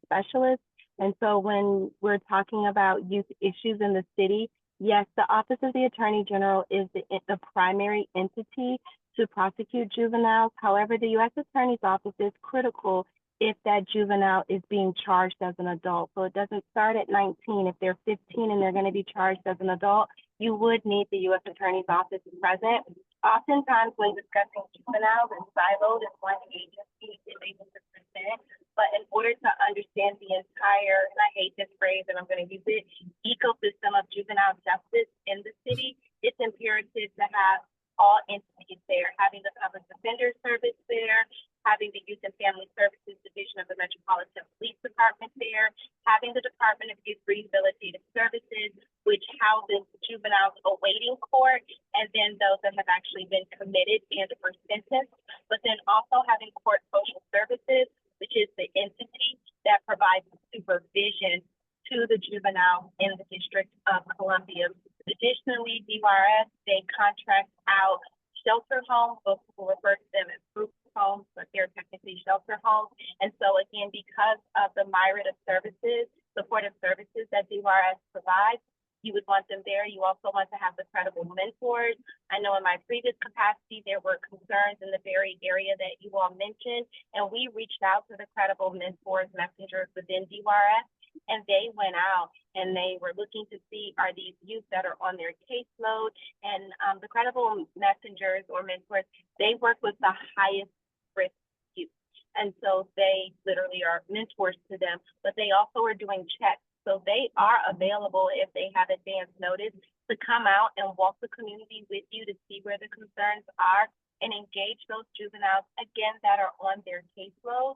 specialist. And so when we're talking about youth issues in the city, yes, the Office of the Attorney General is the primary entity to prosecute juveniles. However, the U.S. Attorney's Office is critical if that juvenile is being charged as an adult. So it doesn't start at 19. If they're 15 and they're going to be charged as an adult, you would need the U.S. Attorney's Office present. Oftentimes when discussing juveniles and siloed in one agency is able to present, but in order to understand the entire, and I hate this phrase and I'm going to use it, ecosystem of juvenile justice in the city, it's imperative to have all entities there, having the Public Defender Service there, having the Youth and Family Services Division of the Metropolitan Police Department there, having the Department of Youth Rehabilitative Services, which houses juveniles awaiting court, and then those that have actually been committed and or sentenced, but then also having Court Social Services, which is the entity that provides supervision to the juvenile in the District of Columbia. Additionally, DYRS, they contract out shelter homes, most people refer to them as group homes, but they're technically shelter homes. And so again, because of the myriad of services, supportive services that DYRS provides, you would want them there. You also want to have the credible mentors. I know in my previous capacity, there were concerns in the very area that you all mentioned, and we reached out to the credible mentors messengers within DYRS, and they went out and they were looking to see, are these youth that are on their caseload? And the credible messengers or mentors, they work with the highest risk youth. And so they literally are mentors to them, but they also are doing checks. So they are available if they have advance notice to come out and walk the community with you to see where the concerns are and engage those juveniles, again, that are on their caseload.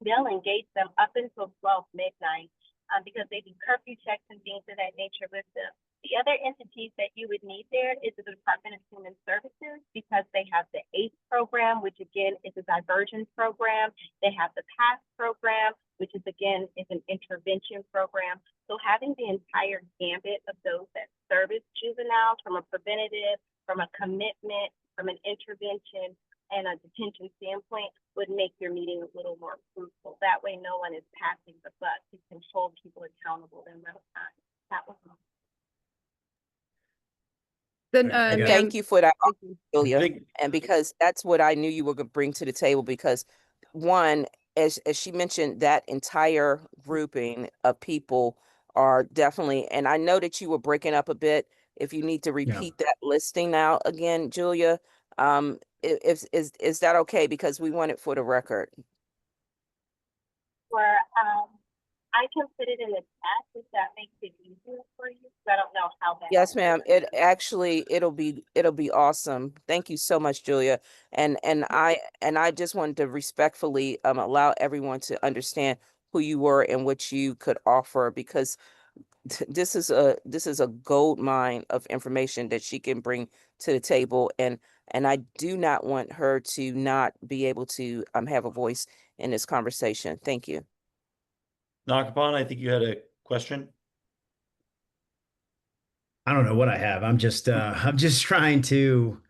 They'll engage them up until 12 midnight because they do curfew checks and things of that nature with them. The other entities that you would need there is the Department of Human Services, because they have the ACE program, which again is a diversion program. They have the PASS program, which is again is an intervention program. So having the entire gambit of those that service juveniles from a preventative, from a commitment, from an intervention, and a detention standpoint would make your meeting a little more fruitful. That way, no one is passing the buck. You can hold people accountable in real time. That was all. Then, I got- Thank you for that, thank you. Julia. think And because that's what I knew you were going to bring to the table, because one, as she mentioned, that entire grouping of people are definitely, and I know that you were breaking up a bit. If you need to repeat that listing now again, Julia, is that okay? Because we want it for the record. Where I can put it in the chat if that makes it easier for you. 'Cause I don't know how that. Yes, ma'am. It'll be awesome. Thank you so much, Julia. And I just wanted to respectfully allow everyone to understand who you were and what you could offer, because this is a gold mine of information that she can bring to the table, and I do not want her to not be able to have a voice in this conversation. Thank you. Nakapon, I think you had a question. I don't know what I have. I'm just trying to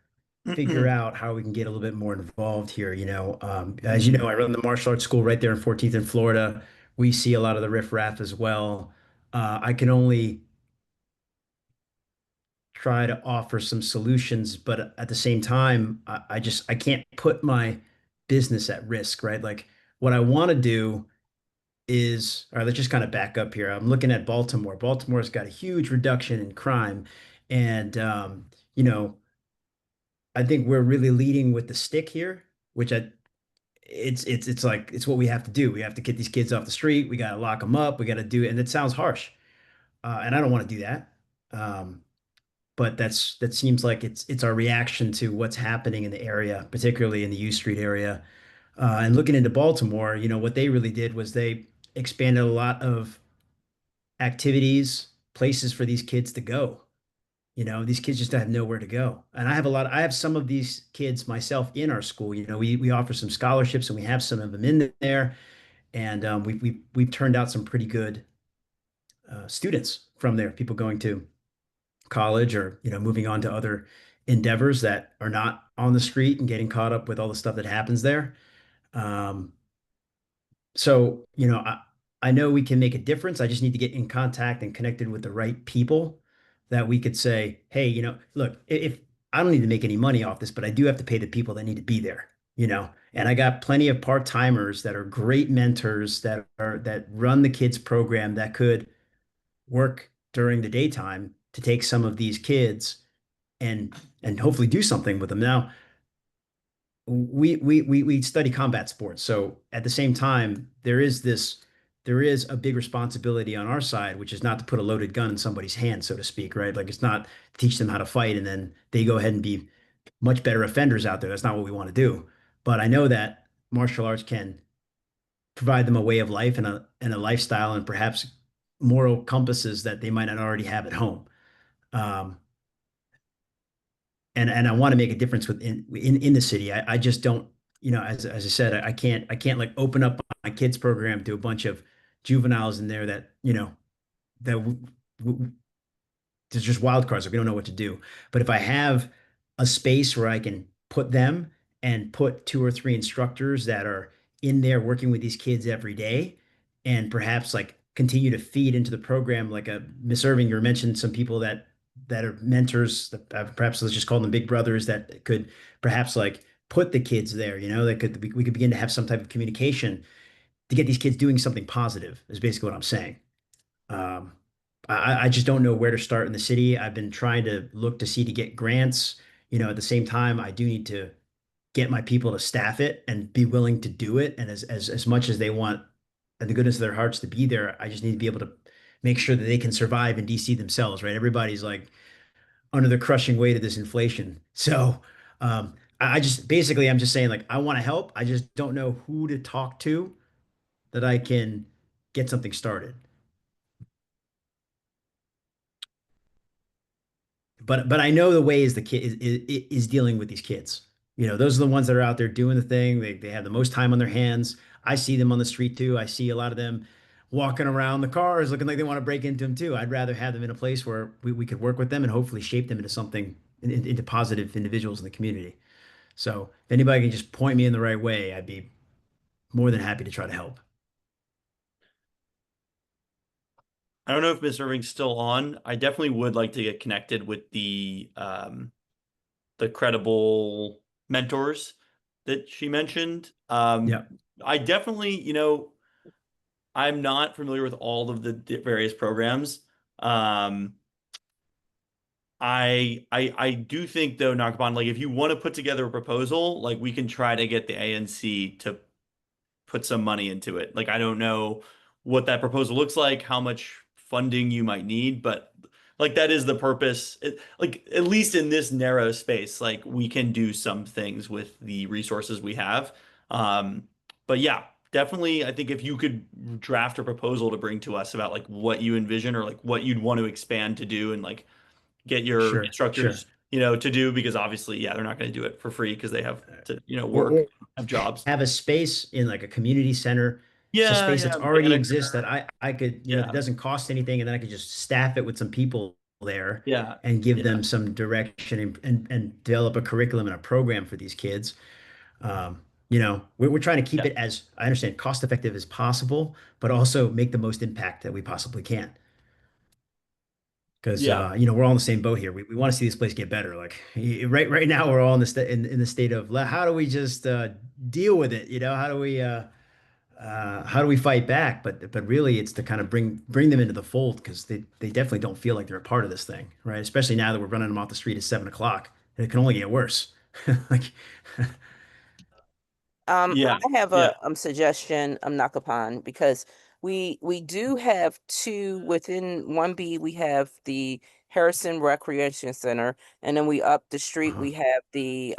figure out how we can get a little bit more involved here. As you know, I run the martial arts school right there in 14th in Florida. We see a lot of the riffraff as well. I can only try to offer some solutions, but at the same time, I can't put my business at risk, right? Like what I want to do is, all right, let's just kind of back up here. I'm looking at Baltimore. Baltimore's got a huge reduction in crime. And, you know, I think we're really leading with the stick here, which it's like, it's what we have to do. We have to get these kids off the street. We got to lock them up. We got to do it. And it sounds harsh. And I don't want to do that. But that seems like it's our reaction to what's happening in the area, particularly in the U Street area. And looking into Baltimore, what they really did was they expanded a lot of activities, places for these kids to go. These kids just have nowhere to go. And I have some of these kids myself in our school. We offer some scholarships and we have some of them in there. And we've turned out some pretty good students from there, people going to college or, moving on to other endeavors that are not on the street and getting caught up with all the stuff that happens there. Um, So, I know we can make a difference. I just need to get in contact and connected with the right people that we could say, hey, look, if I don't need to make any money off this, but I do have to pay the people that need to be there, and I got plenty of part-timers that are great mentors that run the kids program that could work during the daytime to take some of these kids and hopefully do something with them. Now, we study combat sports. So at the same time, there is a big responsibility on our side, which is not to put a loaded gun in somebody's hand, so to speak, right? Like it's not to teach them how to fight and then they go ahead and be much better offenders out there. That's not what we want to do. But I know that martial arts can provide them a way of life and a lifestyle and perhaps moral compasses that they might not already have at home. Um, and I want to make a difference in the city. I just don't, as I said, I can't like open up my kids program to a bunch of juveniles in there that that there's just wild cards. Like we don't know what to do. But if I have a space where I can put them and put two or three instructors that are in there working with these kids every day, and perhaps like continue to feed into the program, like a Miss Irving, you mentioned some people that are mentors, perhaps let's just call them big brothers that could perhaps like put the kids there, we could begin to have some type of communication to get these kids doing something positive is basically what I'm saying. Um, I just don't know where to start in the city. I've been trying to look to see to get grants. At the same time, I do need to get my people to staff it and be willing to do it. And as much as they want and the goodness of their hearts to be there, I just need to be able to make sure that they can survive in DC themselves, right? Everybody's like under the crushing weight of this inflation. So I just basically I'm just saying like I want to help. I just don't know who to talk to that I can get something started. But I know the way is the kid is dealing with these kids. Those are the ones that are out there doing the thing. They have the most time on their hands. I see them on the street too. I see a lot of them walking around the cars looking like they want to break into them too. I'd rather have them in a place where we could work with them and hopefully shape them into something, into positive individuals in the community. So if anybody can just point me in the right way, I'd be more than happy to try to help. I don't know if Miss Irving's still on. I definitely would like to get connected with the credible mentors that she mentioned. Yeah. I definitely, I'm not familiar with all of the various programs. Um, I do think though, Nakban, like if you want to put together a proposal, like we can try to get the ANC to put some money into it. Like I don't know what that proposal looks like, how much funding you might need, but like that is the purpose. Like at least in this narrow space, like we can do some things with the resources we have. But yeah, definitely I think if you could draft a proposal to bring to us about like what you envision or like what you'd want to expand to do and like get your Sure. Sure. instructors, to do because obviously, yeah, they're not going to do it for free because they have to, work, Or have jobs. have a space in like a community center. It's a Yeah, space that's yeah, already exists that Banneker. I could, that Yeah, doesn't cost anything, and then I could just staff it with some people there yeah, and give yeah, them some direction and develop a curriculum and a program for these kids. We're trying to keep yeah, it as I understand cost effective as possible, but also make the most impact that we possibly can. Because yeah, we're all in the same boat here. We want to see this place get better. Like right now, we're all in the in the state of how do we just deal with it? How do we fight back? But really, it's to kind of bring them into the fold because they definitely don't feel like they're a part of this thing, right? Especially now that we're running them off the street at 7 o'clock, and it can only get worse. Like, yeah, I have yeah. a suggestion, Nakapan, because we do have two within 1B. We have the Harrison Recreation Center, and then we up the street uh we have the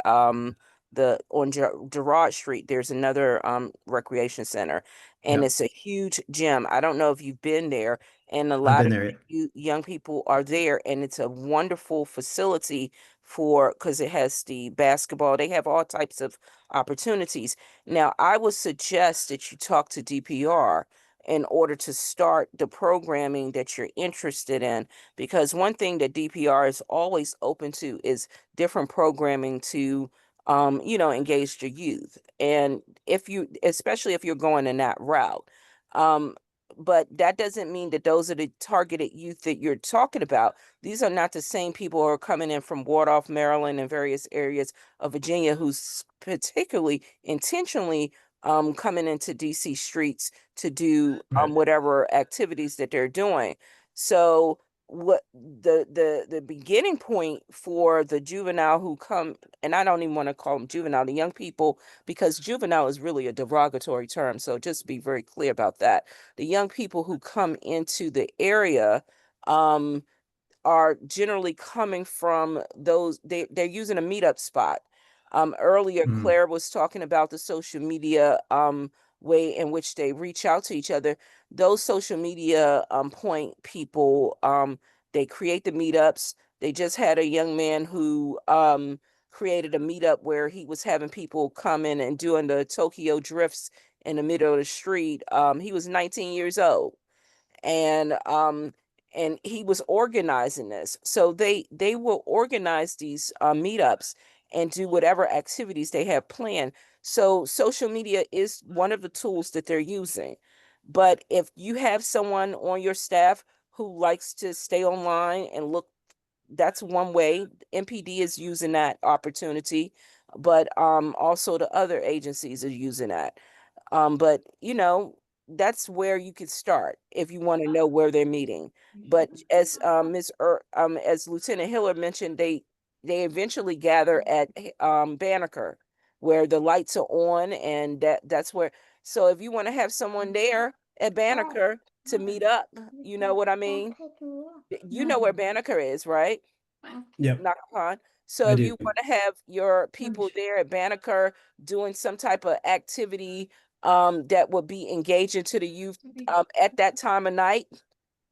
on Gerard Street. There's another recreation center, and yeah, it's a huge gym. I don't know if you've been there, and a I've lot been of there. you young people are there, and it's a wonderful facility for because it has the basketball. They have all types of opportunities. Now, I would suggest that you talk to DPR in order to start the programming that you're interested in, because one thing that DPR is always open to is different programming to, engage the youth. And if you, especially if you're going in that route, um, but that doesn't mean that those are the targeted youth that you're talking about. These are not the same people who are coming in from Ward Maryland, and various areas of Virginia who's particularly intentionally coming into DC streets to do Right. whatever activities that they're doing. So what the beginning point for the juvenile who come, and I don't even want to call them juvenile, the young people, because juvenile is really a derogatory term. So just be very clear about that. The young people who come into the area, um, are generally coming from those they're using a meetup spot. Earlier Mm. Claire was talking about the social media way in which they reach out to each other. Those social media point people, they create the meetups. They just had a young man who created a meetup where he was having people come in and doing the Tokyo drifts in the middle of the street. He was 19 years old, and he was organizing this. So they will organize these meetups and do whatever activities they have planned. So social media is one of the tools that they're using. But if you have someone on your staff who likes to stay online and look, that's one way. MPD is using that opportunity, but also the other agencies are using that. But that's where you could start if you want to know where they're meeting. But as Lieutenant Hiller mentioned, they eventually gather at Banneker, where the lights are on, and that's where. So if you want to have someone there at Banneker to meet up, you know what I mean? You know where Banneker is, right? Yep, Knock upon. So I if do. you want to have your people there at Banneker doing some type of activity that would be engaging to the youth at that time of night,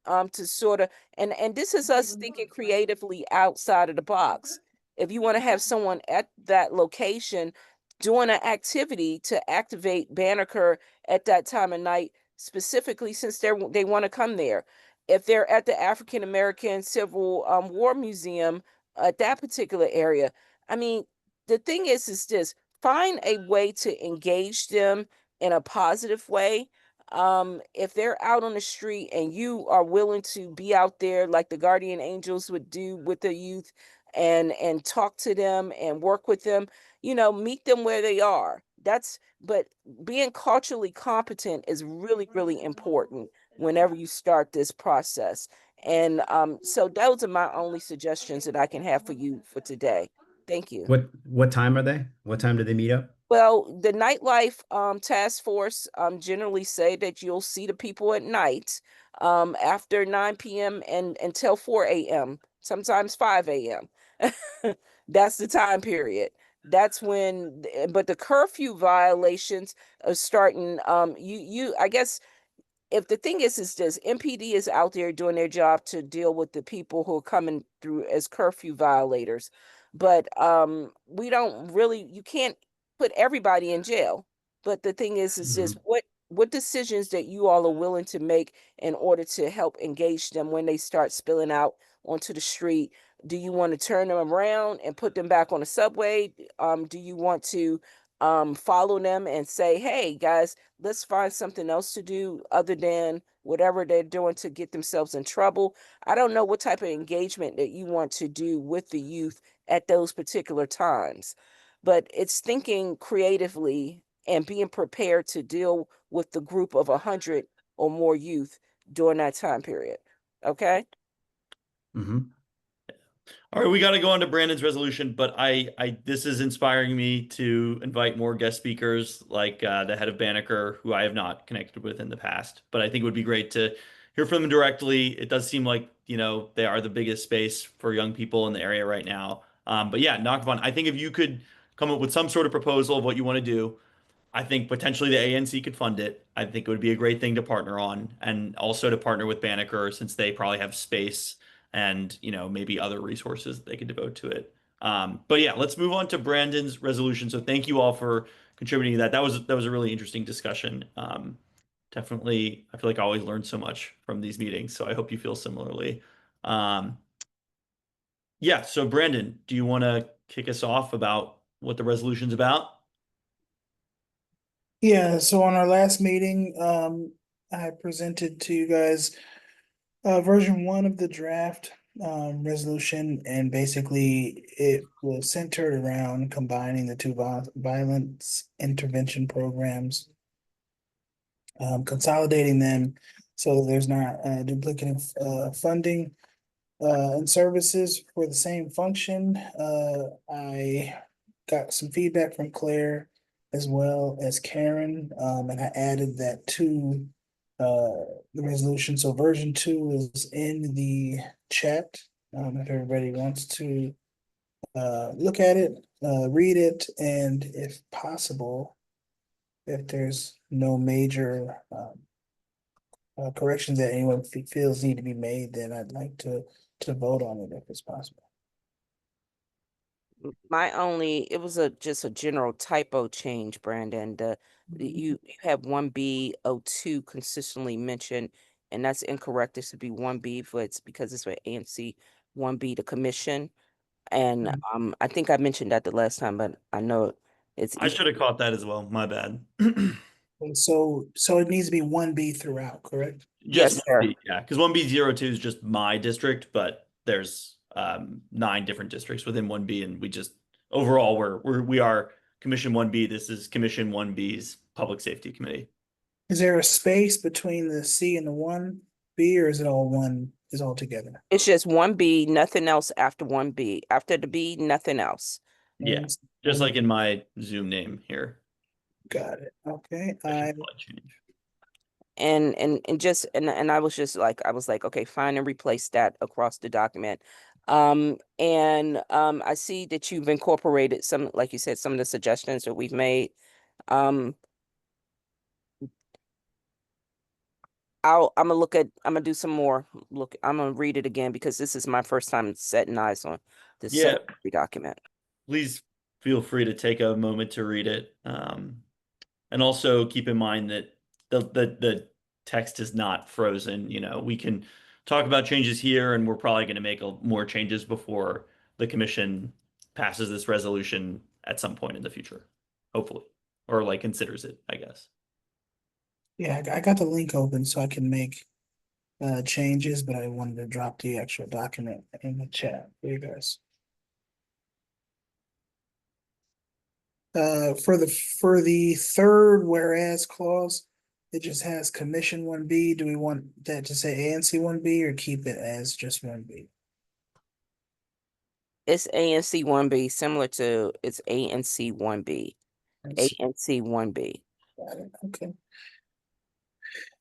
to sort of, and this is us thinking creatively outside of the box. If you want to have someone at that location doing an activity to activate Banneker at that time of night, specifically since they want to come there. If they're at the African American Civil War Museum at that particular area, I mean, the thing is this: find a way to engage them in a positive way. If they're out on the street and you are willing to be out there like the guardian angels would do with the youth, and talk to them and work with them, meet them where they are. But being culturally competent is really, really important whenever you start this process. And so those are my only suggestions that I can have for you for today. Thank you. What time are they? What time do they meet up? Well, the nightlife task force generally say that you'll see the people at night after 9 p.m. and until 4 a.m., sometimes 5 a.m. That's the time period. That's when, but the curfew violations are starting. I guess if the thing is this, MPD is out there doing their job to deal with the people who are coming through as curfew violators, but we don't really, you can't put everybody in jail. But the thing is this, what decisions that you all are willing to make in order to help engage them when they start spilling out onto the street? Do you want to turn them around and put them back on the subway? Do you want to follow them and say, hey guys, let's find something else to do other than whatever they're doing to get themselves in trouble? I don't know what type of engagement that you want to do with the youth at those particular times, but it's thinking creatively and being prepared to deal with the group of 100 or more youth during that time period. Okay. Mm-hmm. All right, we got to go on to Brandon's resolution, but this is inspiring me to invite more guest speakers like the head of Banneker, who I have not connected with in the past. But I think it would be great to hear from them directly. It does seem like, they are the biggest space for young people in the area right now. But yeah, Nakvan, I think if you could come up with some sort of proposal of what you want to do, I think potentially the ANC could fund it. I think it would be a great thing to partner on, and also to partner with Banneker since they probably have space and maybe other resources that they could devote to it. But yeah, let's move on to Brandon's resolution. So thank you all for contributing to that. That was a really interesting discussion. Definitely, I feel like I always learn so much from these meetings, so I hope you feel similarly. Um, yeah, so Brandon, do you want to kick us off about what the resolution's about? Yeah, so on our last meeting, I presented to you guys version 1 of the draft resolution, and basically it was centered around combining the two violence intervention programs, consolidating them so that there's not duplicative funding and services for the same function. I got some feedback from Claire as well as Karen, and I added that to the resolution. So version 2 is in the chat. If everybody wants to look at it, read it, and if possible, if there's no major corrections that anyone feels need to be made, then I'd like to vote on it if it's possible. It was just a general typo change, Brandon. You have 1B02 consistently mentioned, and that's incorrect. This should be 1B, but it's because it's for ANC 1B, the commission. And I think I mentioned that the last time, but I know it's I should have caught that as well. My bad. And so it needs to be 1B throughout, correct? Just Yes, sir. 1B, yeah, because 1B02 is just my district, but there's 9 different districts within 1B, and we just overall we are Commission 1B. This is Commission 1B's Public Safety Committee. Is there a space between the C and the 1B, or is it all one, is all together? It's just 1B, nothing else after 1B. After the B, nothing else. Yeah, just like in my Zoom name here. Got it. Okay. I should probably change. And I was just like, okay, fine, and replace that across the document. I see that you've incorporated some, like you said, some of the suggestions that we've made. I'm gonna do some more I'm gonna read it again because this is my first time setting eyes on this document. Please feel free to take a moment to read it. And also keep in mind that the text is not frozen. We can talk about changes here, and we're probably going to make more changes before the commission passes this resolution at some point in the future, hopefully, or like considers it, I guess. Yeah, I got the link open so I can make changes, but I wanted to drop the actual document in the chat for you guys. For the third whereas clause, it just has Commission 1B. Do we want that to say ANC1B or keep it as just 1B? It's ANC1B, similar to it's ANC1B. ANC1B. Got it. Okay.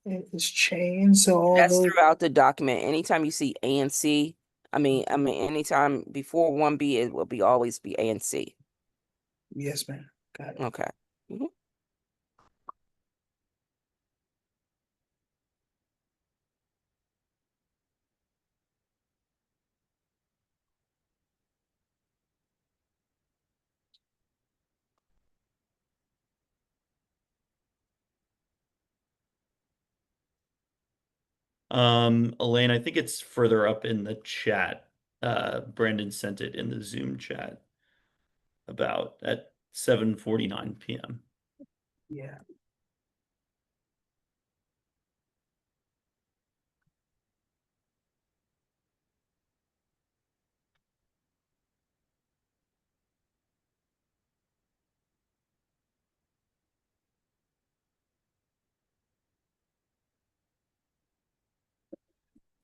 It is changed, so all That's those. throughout the document. Anytime you see ANC, I mean, anytime before 1B, it will be always be ANC. Yes, ma'am. Got it. Okay. Mhm. Elaine, I think it's further up in the chat. Brandon sent it in the Zoom chat about at 7:49 p.m. Yeah.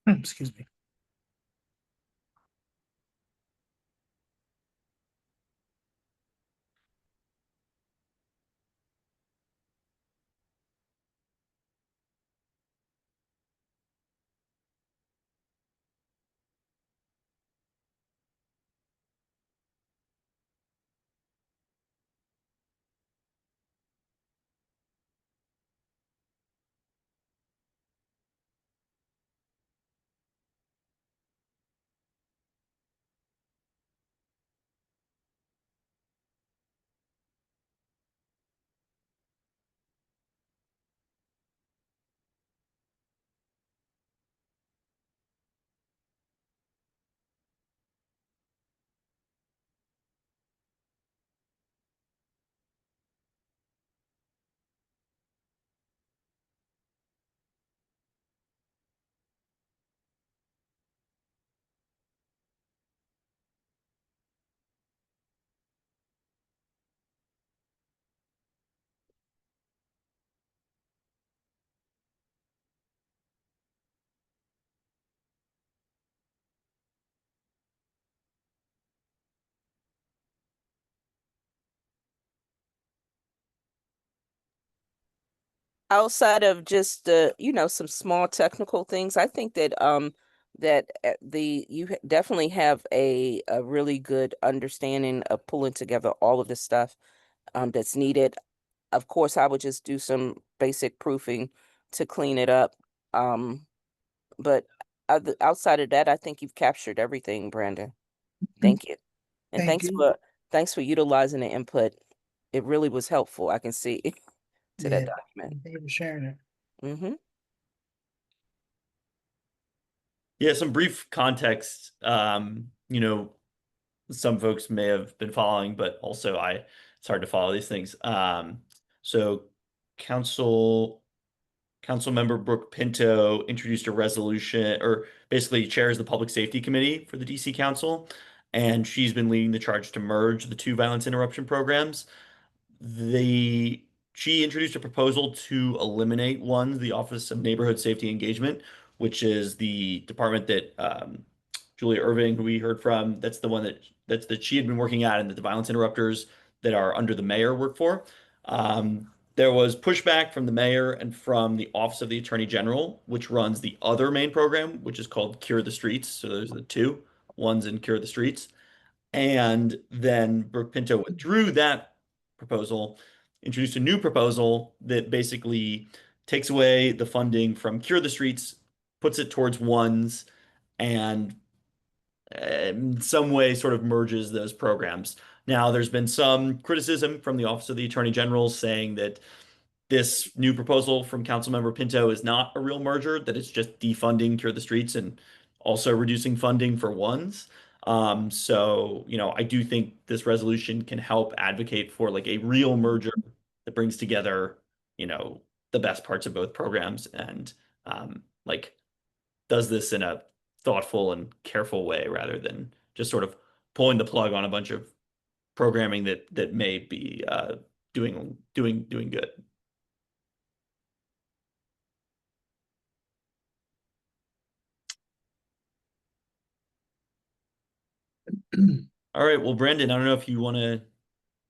Excuse me. Outside of just some small technical things, I think that definitely have a really good understanding of pulling together all of the stuff that's needed. Of course, I would just do some basic proofing to clean it up. Um, but outside of that, I think you've captured everything, Brandon. Thank you. And Thank you. thanks for utilizing the input. It really was helpful. I can see to that Yeah. document. Thank you for sharing it. Mm-hmm. Yeah, some brief context. Some folks may have been following, but also it's hard to follow these things. So council Council Member Brooke Pinto introduced a resolution, or basically chairs the Public Safety Committee for the DC Council, and she's been leading the charge to merge the two violence interruption programs. The She introduced a proposal to eliminate the Office of Neighborhood Safety Engagement, which is the department that Julia Irving, who we heard from, that's the one that she had been working at, and that the violence interrupters that are under the mayor work for. There was pushback from the mayor and from the Office of the Attorney General, which runs the other main program, which is called Cure the Streets. So those are the two ones in Cure the Streets. And then Brooke Pinto withdrew that proposal, introduced a new proposal that basically takes away the funding from Cure the Streets, puts it towards ones, and in some way sort of merges those programs. Now, there's been some criticism from the Office of the Attorney General saying that this new proposal from Councilmember Pinto is not a real merger, that it's just defunding Cure the Streets and also reducing funding for ones. So, I do think this resolution can help advocate for like a real merger that brings together, the best parts of both programs and like does this in a thoughtful and careful way rather than just sort of pulling the plug on a bunch of programming that may be doing good. All right. Well, Brandon, I don't know if you want to,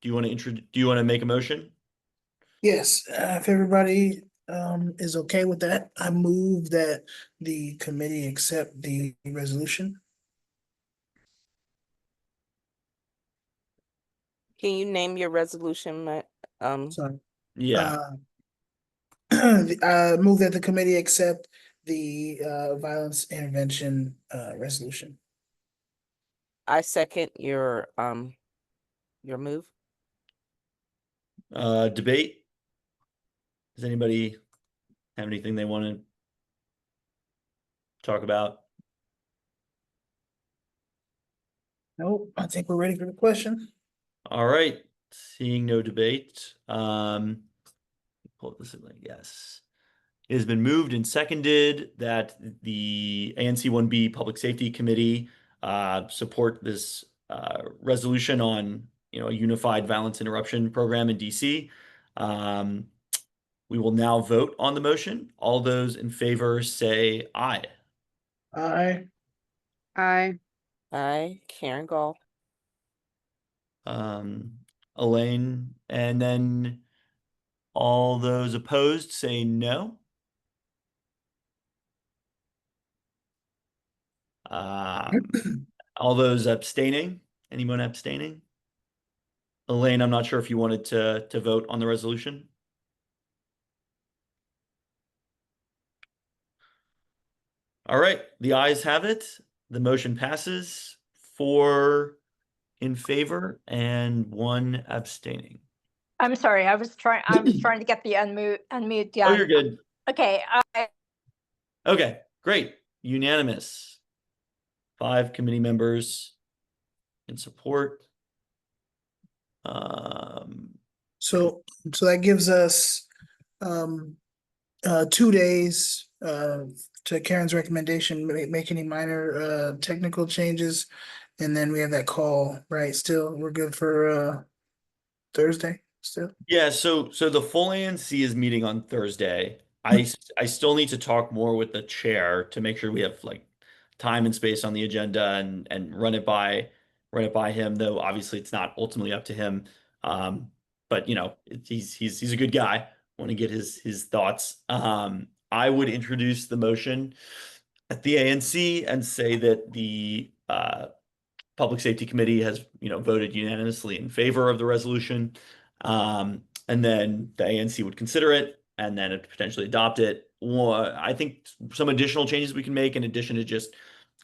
do you want to make a motion? Yes, if everybody is okay with that, I move that the committee accept the resolution. Can you name your resolution, Sorry. Yeah. I move that the committee accept the violence intervention resolution. I second your move. Debate. Does anybody have anything they want to talk about? Nope, I think we're ready for the question. All right. Seeing no debate. Pull this in, yes. It has been moved and seconded that the ANC1B Public Safety Committee support this resolution on a unified violence interruption program in DC. We will now vote on the motion. All those in favor say aye. Aye. Aye. Aye, Karen Gall. Elaine, and then all those opposed say no. All those abstaining? Anyone abstaining? Elaine, I'm not sure if you wanted to vote on the resolution. All right, the ayes have it. The motion passes. 4 in favor and 1 abstaining. I'm sorry, I was trying to get the unmute Oh, done. you're good. Okay, Okay, great. Unanimous. 5 committee members in support. So that gives us 2 days to Karen's recommendation, make any minor technical changes, and then we have that call, right? Still, we're good for Thursday still. Yeah, so the full ANC is meeting on Thursday. I still need to talk more with the chair to make sure we have like time and space on the agenda and run it by him, though obviously it's not ultimately up to him. But he's a good guy. Want to get his thoughts. I would introduce the motion at the ANC and say that the Public Safety Committee has voted unanimously in favor of the resolution. And then the ANC would consider it and then potentially adopt it. I think some additional changes we can make in addition to just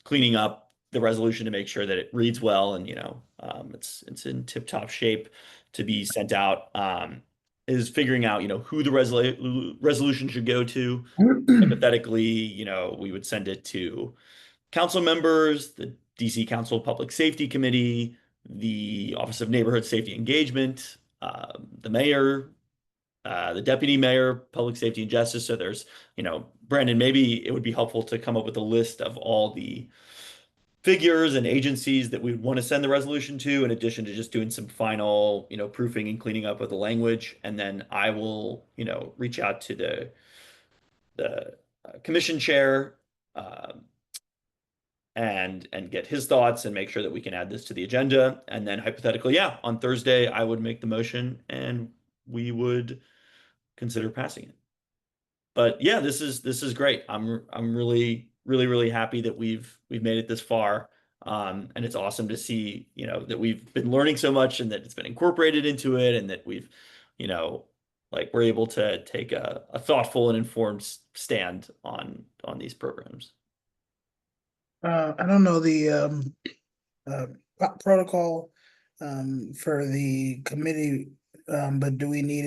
cleaning up the resolution to make sure that it reads well and it's in tip-top shape to be sent out, is figuring out who the resolution should go to. Hypothetically, we would send it to council members, the DC Council Public Safety Committee, the Office of Neighborhood Safety Engagement, the mayor, the deputy mayor, public safety and justice. So there's, Brandon, maybe it would be helpful to come up with a list of all the figures and agencies that we would want to send the resolution to, in addition to just doing some final, proofing and cleaning up of the language. And then I will, reach out to the commission chair, and get his thoughts and make sure that we can add this to the agenda. And then hypothetically, yeah, on Thursday, I would make the motion and we would consider passing it. But yeah, this is great. I'm really, really, really happy that we've made it this far. And it's awesome to see, that we've been learning so much and that it's been incorporated into it and that we've, we're able to take a thoughtful and informed stand on these programs. I don't know the protocol for the committee, but do we need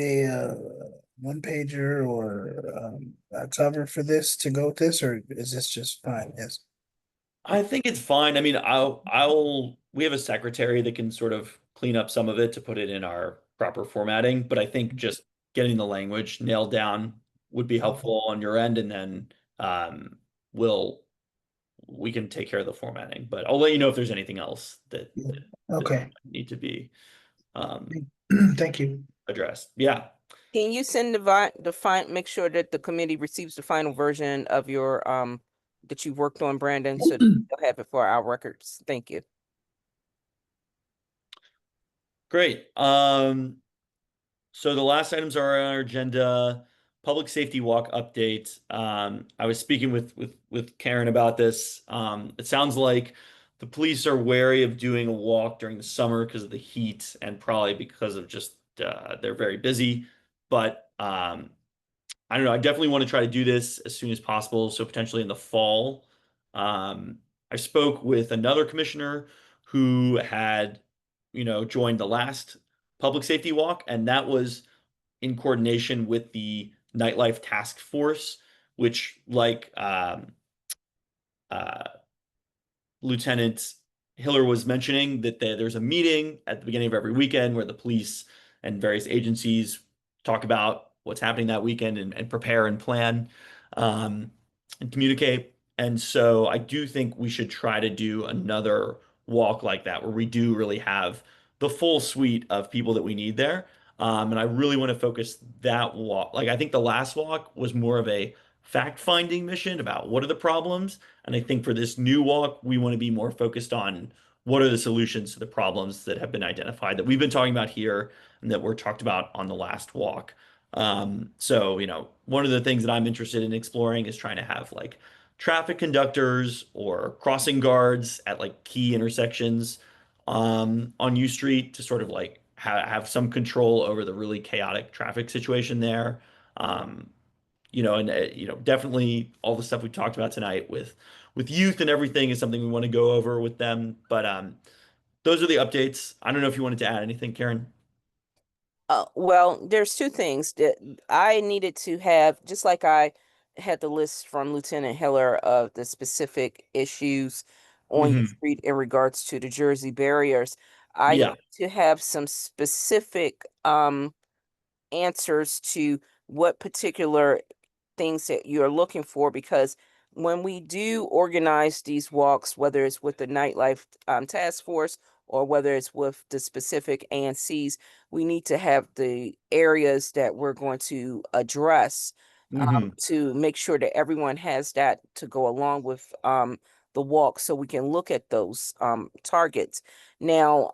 one pager or a cover for this to go with this, or is this just fine? Yes. I think it's fine. I mean, we have a secretary that can sort of clean up some of it to put it in our proper formatting, but I think just getting the language nailed down would be helpful on your end, and then um, we'll we can take care of the formatting. But I'll let you know if there's anything else that Okay. need to be um, Thank you. addressed. Yeah. Can you send make sure that the committee receives the final version of your that you worked on, Brandon, so that they'll have it for our records. Thank you. Great. So the last items are on our agenda, public safety walk update. I was speaking with Karen about this. It sounds like the police are wary of doing a walk during the summer because of the heat and probably because of just they're very busy. But I don't know. I definitely want to try to do this as soon as possible, so potentially in the fall. I spoke with another commissioner who had, joined the last public safety walk, and that was in coordination with the nightlife task force, which, like uh, Lieutenant Hiller was mentioning, that there's a meeting at the beginning of every weekend where the police and various agencies talk about what's happening that weekend and prepare and plan um, and communicate. And so I do think we should try to do another walk like that where we do really have the full suite of people that we need there. And I really want to focus that walk. Like, I think the last walk was more of a fact-finding mission about what are the problems. And I think for this new walk, we want to be more focused on what are the solutions to the problems that have been identified that we've been talking about here and that were talked about on the last walk. So, one of the things that I'm interested in exploring is trying to have like traffic conductors or crossing guards at like key intersections on U Street to sort of like have some control over the really chaotic traffic situation there. Um, and definitely all the stuff we talked about tonight with youth and everything is something we want to go over with them. But those are the updates. I don't know if you wanted to add anything, Karen. Well, there's two things that I needed to have, just like I had the list from Lieutenant Hiller of the specific issues on your Hmm. street in regards to the Jersey barriers. I Yeah. need to have some specific answers to what particular things that you're looking for, because when we do organize these walks, whether it's with the nightlife task force or whether it's with the specific ANCs, we need to have the areas that we're going to address Hmm. to make sure that everyone has that to go along with the walk, so we can look at those targets. Now,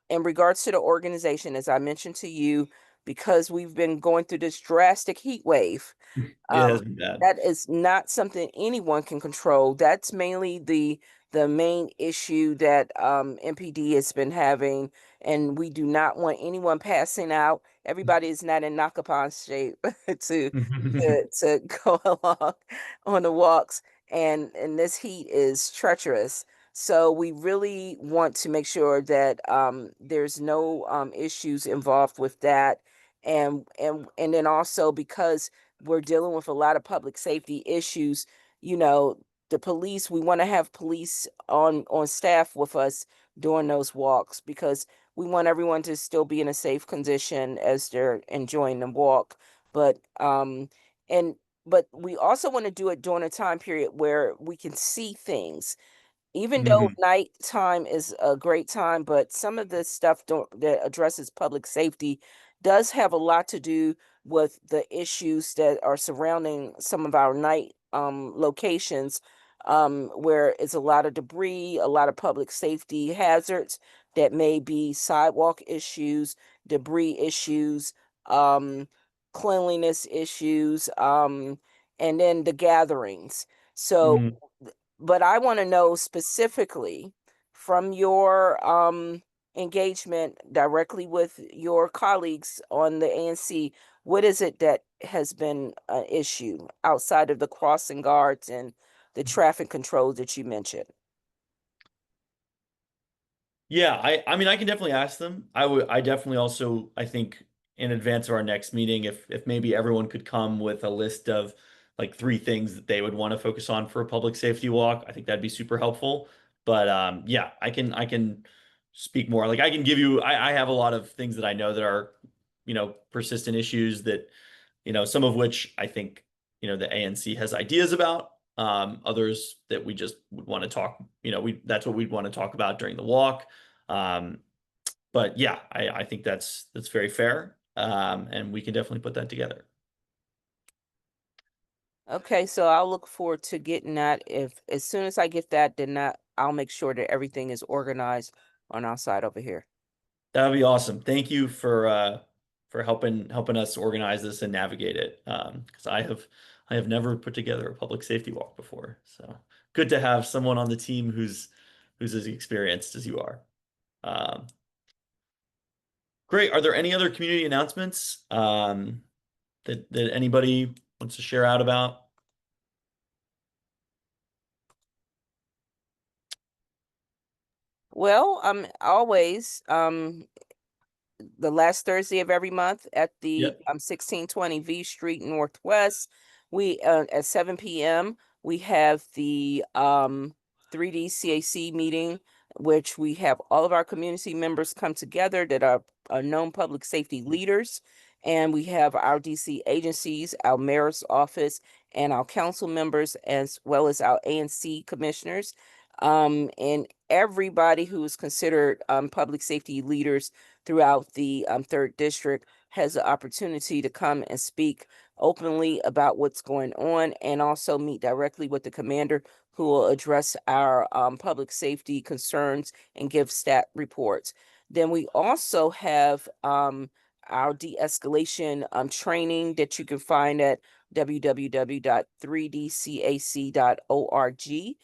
in regards to the organization, as I mentioned to you, because we've been going through this drastic heat wave. It Um, has been bad. that is not something anyone can control. That's mainly the main issue that MPD has been having, and we do not want anyone passing out. Everybody is not in knock-upon shape to to go along on the walks, and this heat is treacherous. So we really want to make sure that there's no issues involved with that, and then also because we're dealing with a lot of public safety issues, you know, the police, we want to have police on staff with us during those walks, because we want everyone to still be in a safe condition as they're enjoying the walk. But and but we also want to do it during a time period where we can see things, even though Hmm. nighttime is a great time, but some of this stuff that addresses public safety does have a lot to do with the issues that are surrounding some of our night locations, where it's a lot of debris, a lot of public safety hazards that may be sidewalk issues, debris issues, um, cleanliness issues, and then the gatherings. So Hmm. but I want to know specifically from your engagement directly with your colleagues on the ANC, what is it that has been an issue outside of the crossing guards and the traffic controls that you mentioned? Yeah, I mean, I can definitely ask them. I definitely also, I think, in advance of our next meeting, if maybe everyone could come with a list of like 3 things that they would want to focus on for a public safety walk, I think that'd be super helpful. But yeah, I can speak more. Like I can give you, I have a lot of things that I know that are, persistent issues that, some of which I think, the ANC has ideas about. Others that we just would want to talk, that's what we'd want to talk about during the walk. But yeah, I think that's very fair. And we can definitely put that together. Okay, so I'll look forward to getting that. If as soon as I get that, then I'll make sure that everything is organized on our side over here. That would be awesome. Thank you for helping us organize this and navigate it. Because I have never put together a public safety walk before. So good to have someone on the team who's as experienced as you are. Great. Are there any other community announcements that anybody wants to share out about? Well, always the last Thursday of every month at the Yep. 1620 V Street Northwest. We at 7 p.m. we have the 3D CAC meeting, which we have all of our community members come together that are known public safety leaders. And we have our DC agencies, our mayor's office, and our council members, as well as our ANC commissioners. And everybody who is considered public safety leaders throughout the third district has the opportunity to come and speak openly about what's going on, and also meet directly with the commander, who will address our public safety concerns and give stat reports. Then we also have our de-escalation training that you can find at www.3dcac.org,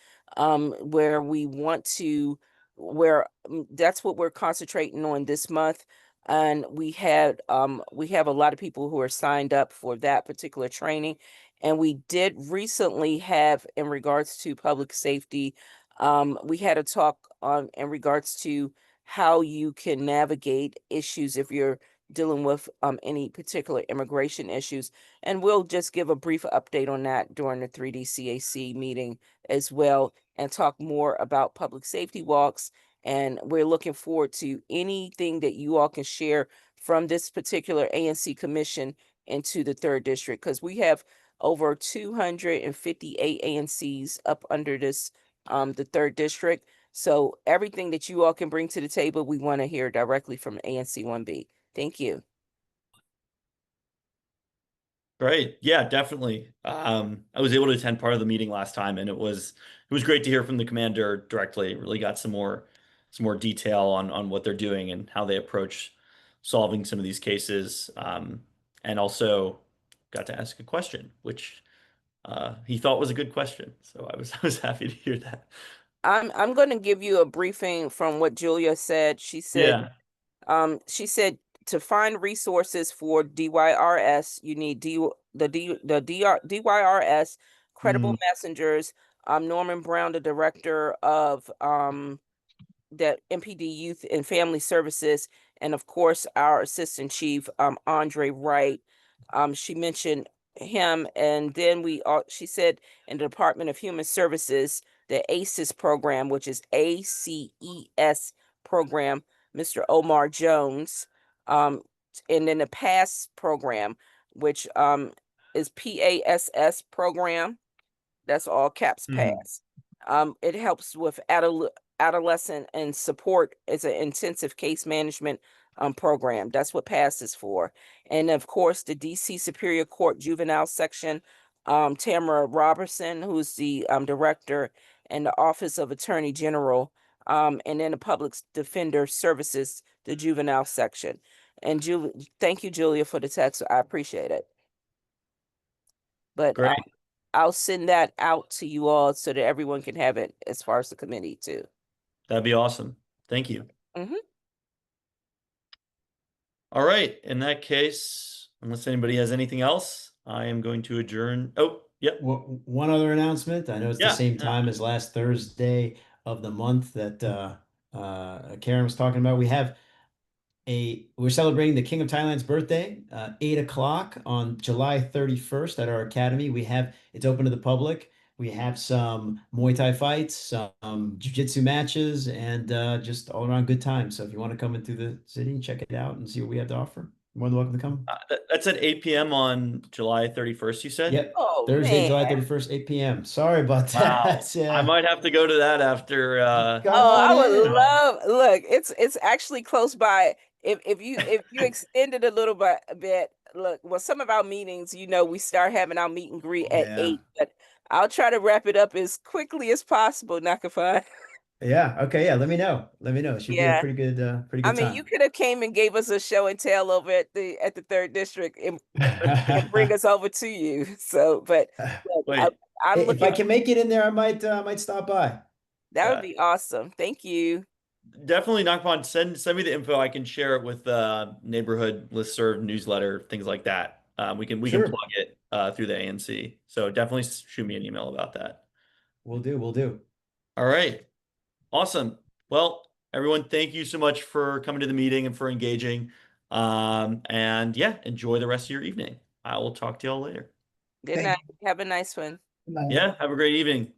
where we want to where that's what we're concentrating on this month. And we have a lot of people who are signed up for that particular training. And we did recently have, in regards to public safety, we had a talk on in regards to how you can navigate issues if you're dealing with any particular immigration issues. And we'll just give a brief update on that during the 3D CAC meeting as well, and talk more about public safety walks. And we're looking forward to anything that you all can share from this particular ANC commission into the third district, because we have over 258 ANCs up under this the third district. So everything that you all can bring to the table, we want to hear directly from ANC1B. Thank you. Great. Yeah, definitely. I was able to attend part of the meeting last time, and it was great to hear from the commander directly. Really got some more detail on what they're doing and how they approach solving some of these cases. And also got to ask a question, which he thought was a good question. So I was happy to hear that. I'm going to give you a briefing from what Julia said. Yeah. She said to find resources for DYRS, you need DYRS, Credible Mm, Messengers, Norman Brown, the director of that MPD Youth and Family Services, and of course our Assistant Chief, Andre Wright. She mentioned him, and then she said in the Department of Human Services, the ACES program, which is ACES program, Mr. Omar Jones, um, and then the PASS program, which is PASS program. That's all caps mhm. pass. It helps with adolescent and support as an intensive case management program. That's what PASS is for. And of course, the DC Superior Court Juvenile Section, Tamara Robertson, who's the director, and the Office of Attorney General, and then the Public Defender Services, the Juvenile Section. And thank you, Julia, for the text. I appreciate it. But Great. I'll send that out to you all so that everyone can have it as far as the committee too. That'd be awesome. Thank you. Mhm. All right. In that case, unless anybody has anything else, I am going to adjourn. Oh, yep. One other announcement. I know it's the Yeah. same Yeah. time as last Thursday of the month that Karen was talking about. We have we're celebrating the King of Thailand's birthday, 8 o'clock on July 31st at our academy. It's open to the public. We have some Muay Thai fights, some jiu-jitsu matches, and just all around good time. So if you want to come into the city and check it out and see what we have to offer, you're more than welcome to come. That's at 8 p.m. on July 31st, you said? Yep. Oh Thursday, man. July 31st, 8 p.m. Sorry about Wow. that. I might have to go to that after Come Oh, I on would in. love. Look, it's actually close by. If you extend it a little bit, look, well, some of our meetings, we start having our meet and greet at Yeah. 8, but I'll try to wrap it up as quickly as possible, Nakafai. Yeah. Okay. Yeah. Let me know. Let me know. It should be a Yeah. pretty I good mean, you time. could have came and gave us a show and tell over at the third district and bring us over to you. So, but look, wait. I'm If I looking. can make it in there, I might stop by. That would be awesome. Thank you. Definitely, Nakpon, send me the info. I can share it with neighborhood listserv, newsletter, things like that. We can Sure. plug it through the ANC. So definitely shoot me an email about that. We'll do. We'll do. All right. Awesome. Well, everyone, thank you so much for coming to the meeting and for engaging. And yeah, enjoy the rest of your evening. I will talk to y'all later. Good Thank night. Have a nice one. you. Yeah, have a great evening.